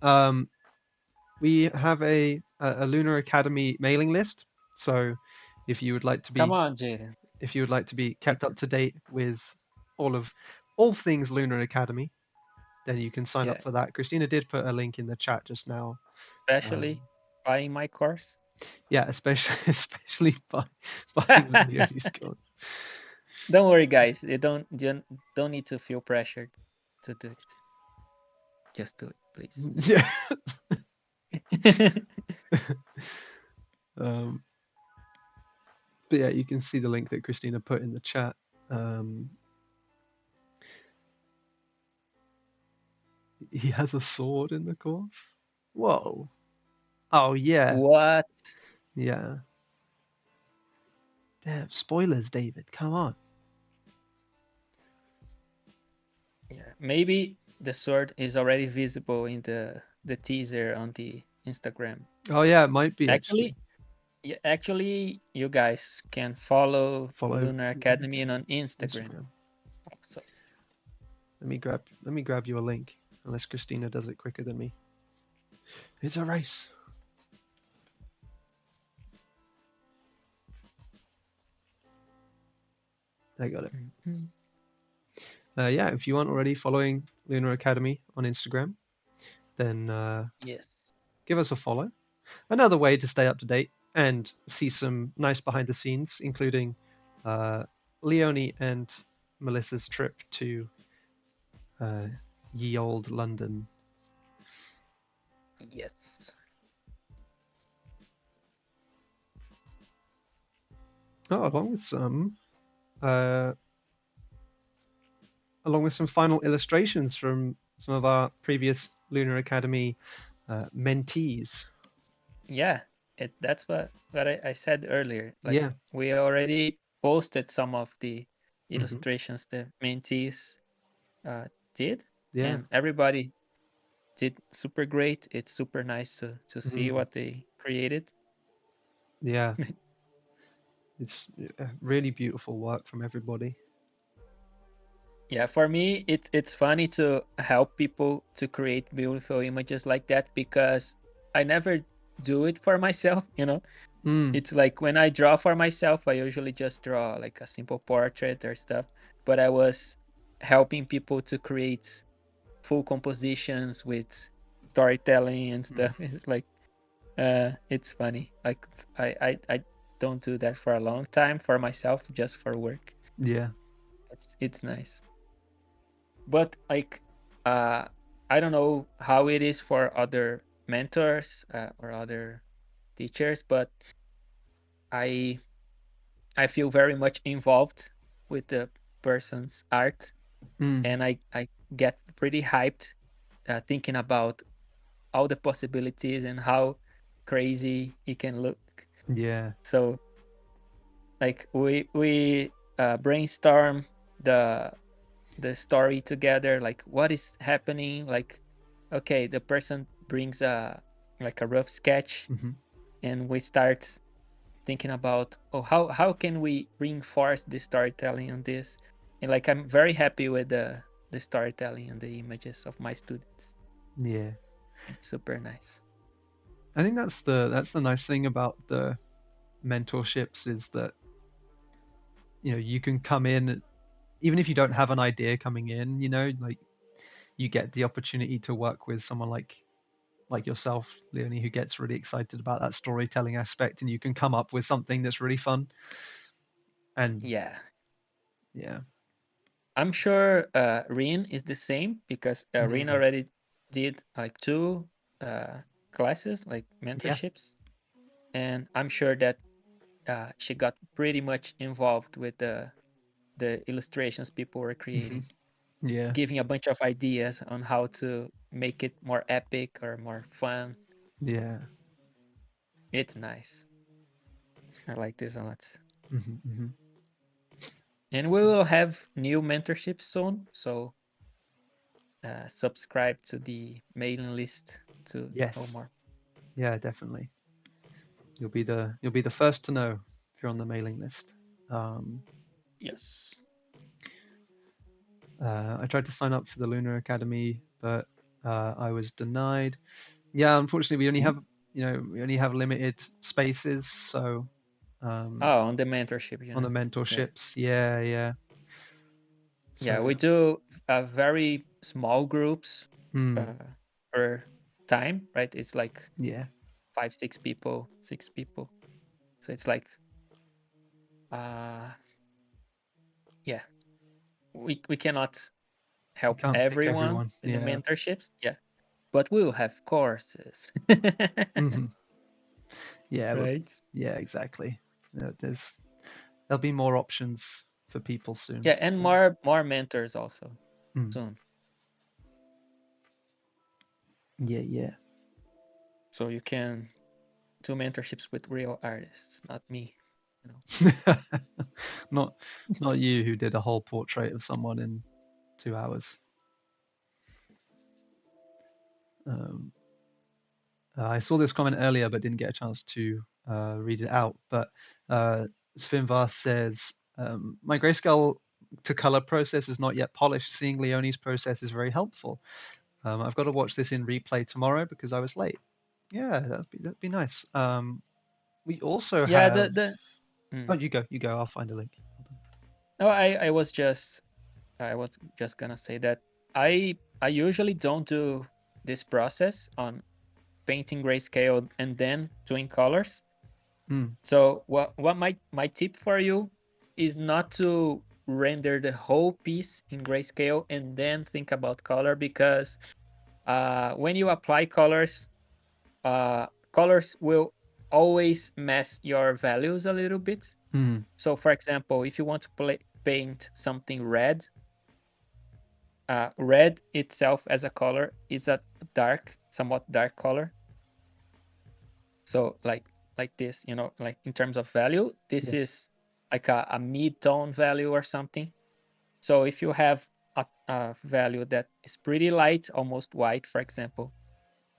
We have a Lunar Academy mailing list. So if you would like to be Come on, Jaden. If you would like to be kept up to date with all things Lunar Academy, then you can sign up for that. Christina did put a link in the chat just now. Especially buying my course. Yeah, especially buying Leoni's course. Don't worry, guys. You don't need to feel pressured to do it. Just do it, please. Yeah. But yeah, you can see the link that Christina put in the chat. He has a sword in the course. Whoa. Oh yeah. What? Yeah. Damn, spoilers, David. Come on. Yeah, maybe the sword is already visible in the teaser on the Instagram. Oh yeah, it might be Actually, actually. yeah, actually, you guys can follow Follow Lunar Lunar Academy on Academy Instagram. Instagram. So Let me grab you a link. Unless Christina does it quicker than me. It's a race. I got it. Yeah, if you aren't already following Lunar Academy on Instagram, then yes, give us a follow. Another way to stay up to date and see some nice behind the scenes, including uh, Leoni and Melissa's trip to ye old London. yes, Oh, uh, along with some final illustrations from some of our previous Lunar Academy mentees. yeah. That's what I said earlier. Like Yeah. we already posted some of the Hmm. illustrations the mentees did, Yeah. and everybody did super great. It's super nice to see Mm. what they created. Yeah. It's really beautiful work from everybody. Yeah, for me, it's funny to help people to create beautiful images like that because I never do it for myself, you know. Mm. It's like when I draw for myself, I usually just draw like a simple portrait or stuff, but I was helping people to create full compositions with storytelling and Mm. stuff. It's like it's funny. Like I don't do that for a long time for myself, just for work. Yeah. It's nice. But like uh I don't know how it is for other mentors or other teachers, but I I feel very much involved with the person's art, Mm. and I get pretty hyped thinking about all the possibilities and how crazy it can look. Yeah. So like we brainstorm the the story together, like what is happening. Like okay, the person brings a like a rough sketch, Hmm. and we start thinking about, oh, how can we reinforce the storytelling on this. And like I'm very happy with the storytelling and the images of my students. Yeah. It's super nice. I think that's the nice thing about the mentorships is that you can come in even if you don't have an idea coming in, like you get the opportunity to work with someone like yourself, Leonie, who gets really excited about that storytelling aspect, and you can come up with something that's really fun. And Yeah, yeah. I'm sure Rin is the same because Rin Mm. already did like two uh, classes, like Yeah. mentorships, and I'm sure that she got pretty much involved with the illustrations people were Hmm. creating, Yeah. giving a bunch of ideas on how to make it more epic or more fun. Yeah. It's nice. I like this a lot. Hmm. Hmm. And we will have new mentorships soon, so subscribe to the mailing list to know Yes. more. Yeah, definitely. You'll be the first to know if you're on the mailing list. Um, Yes. I tried to sign up for the Lunar Academy, but I was denied. Yeah, unfortunately, we only have limited spaces, so Oh, on the mentorship, on the Yeah. mentorships, yeah, yeah. Yeah, we So, do very small groups hmm, uh, per time, right? It's like yeah, 5, 6 people, 6 people. So it's like, uh, yeah, we cannot you help can't pick everyone everyone. with the Yeah, mentorships. Yeah, but we'll have courses, hmm, yeah, but right? yeah, exactly. There'll be more options for people soon. Yeah, and So, more mentors also hmm, soon. yeah, yeah. So you can do mentorships with real artists, not me. You know. not not you who did a whole portrait of someone in 2 hours. Um, I saw this comment earlier, but didn't get a chance to read it out. But Svinvar says, my grayscale to color process is not yet polished. Seeing Leoni's process is very helpful. I've got to watch this in replay tomorrow because I was late. Yeah, that'd be nice. We also Yeah, have. Mm. Oh, you go. I'll find a link. No, I was just gonna say that I usually don't do this process on painting grayscale and then doing colors. So what my tip for you is not to render the whole piece in grayscale and then think about color, because when you apply colors, colors will always mess your values a little bit. So for example, if you want to paint something red, red itself as a color is a somewhat dark color. So like this, like in terms of value, this is like a mid-tone value or something. So if you have a value that is pretty light, almost white, for example,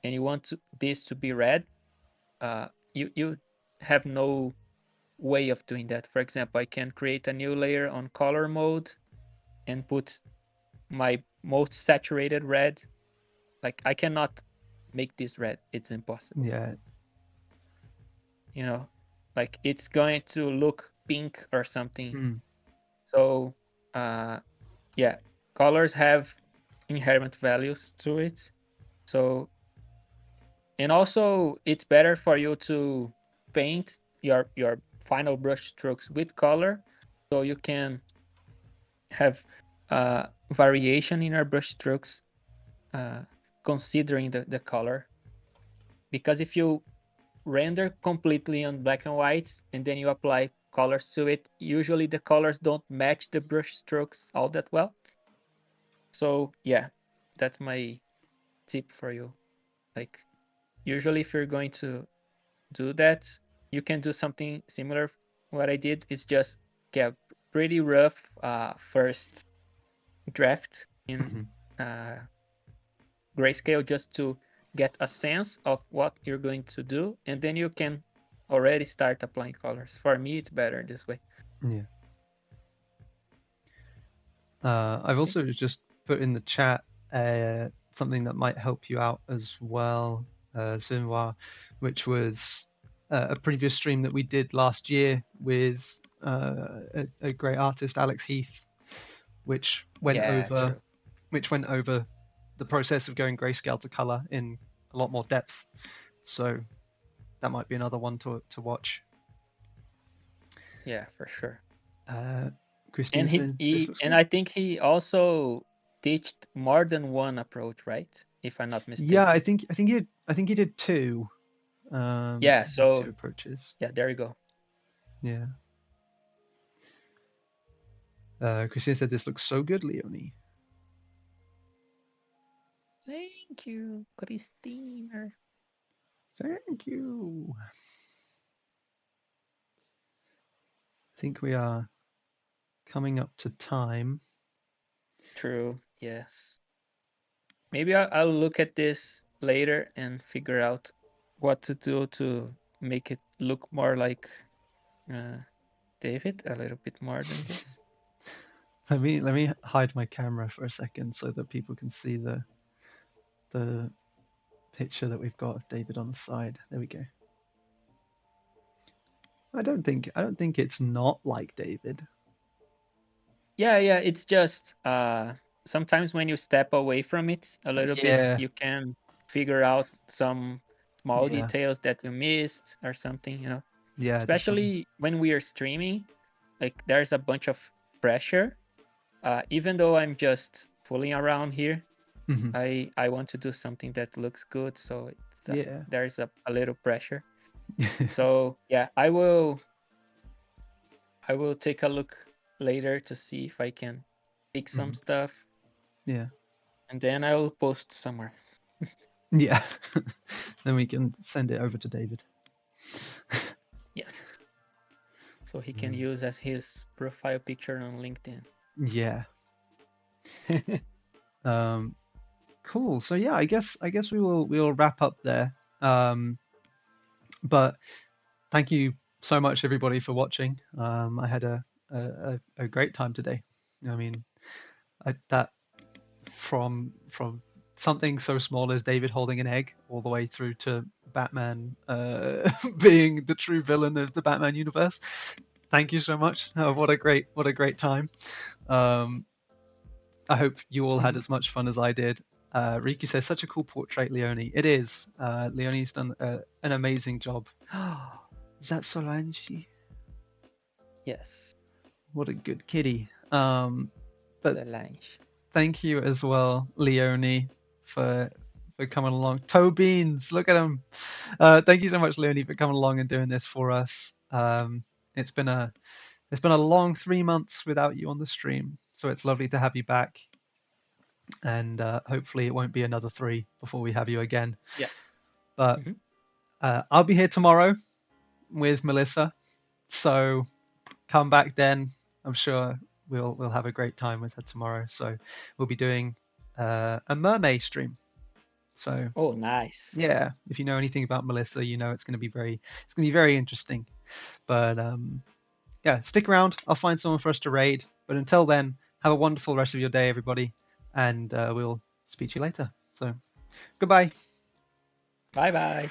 and you want this to be red, you have no way of doing that. For example, I can create a new layer on color mode and put my most saturated red. Like I cannot make this red. It's impossible. Yeah. Like it's going to look pink or something. So yeah, colors have inherent values to it. So, and also it's better for you to paint your final brush strokes with color, so you can have variation in your brush strokes considering the color. Because if you render completely on black and white and then you apply colors to it, usually the colors don't match the brush strokes all that well. So yeah, that's my tip for you. Like usually if you're going to do that, you can do something similar. What I did is just get pretty rough first draft in grayscale, just to get a sense of what you're going to do, and then you can already start applying colors. For me, it's better this way. Yeah. I've also just put in the chat something that might help you out as well, Svinwa, which was a previous stream that we did last year with a great artist, Alex Heath, which went over the process of going grayscale to color in a lot more depth. So that might be another one to watch. Yeah, for sure. Christine, and I think he also taught more than one approach, right? If I'm not mistaken. Yeah, I think he did two. Yeah, so 2 approaches. Yeah, there you go. Yeah. Christina said this looks so good, Leoni. Thank you, Christina. Thank you. I think we are coming up to time. True, yes. Maybe I'll look at this later and figure out what to do to make it look more like David, a little bit more than this. Let me hide my camera for a second so that people can see the picture that we've got of David on the side. There we go. I don't think it's not like David. Yeah, it's just sometimes when you step away from it a little bit, you can figure out some small details that you missed or something, Yeah, especially definitely. when we are streaming, like there's a bunch of pressure. Even though I'm just fooling around here, I want to do something that looks good, so there's a little pressure. So yeah, I will take a look later to see if I can fix some stuff. Yeah. And then I will post somewhere. Yeah. Then we can send it over to David. Yes. So he can use as his profile picture on LinkedIn. Yeah. Cool. So yeah, I guess we will wrap up there. But thank you so much, everybody, for watching. I had a great time today. I mean, that from something so small as David holding an egg, all the way through to Batman being the true villain of the Batman universe. Thank you so much. What a great time. Um, I hope you all had as much fun as I did. Riku says, such a cool portrait, Leoni. It is. Leoni's done an amazing job. Is that Solange? Yes. What a good kitty. But Solange. Thank you as well, Leoni, for coming along. Toe Beans, look at him. Thank you so much, Leoni, for coming along and doing this for us. It's been a long 3 months without you on the stream, so it's lovely to have you back. And hopefully it won't be another 3 before we have you again. Yeah. But I'll be here tomorrow with Melissa, so come back then. I'm sure we'll have a great time with her tomorrow. So we'll be doing a mermaid stream. So oh, nice. Yeah, if you know anything about Melissa, you know it's going to be very interesting. But yeah, stick around. I'll find someone for us to raid. But until then, have a wonderful rest of your day, everybody, and we'll speak to you later. So goodbye. Bye bye.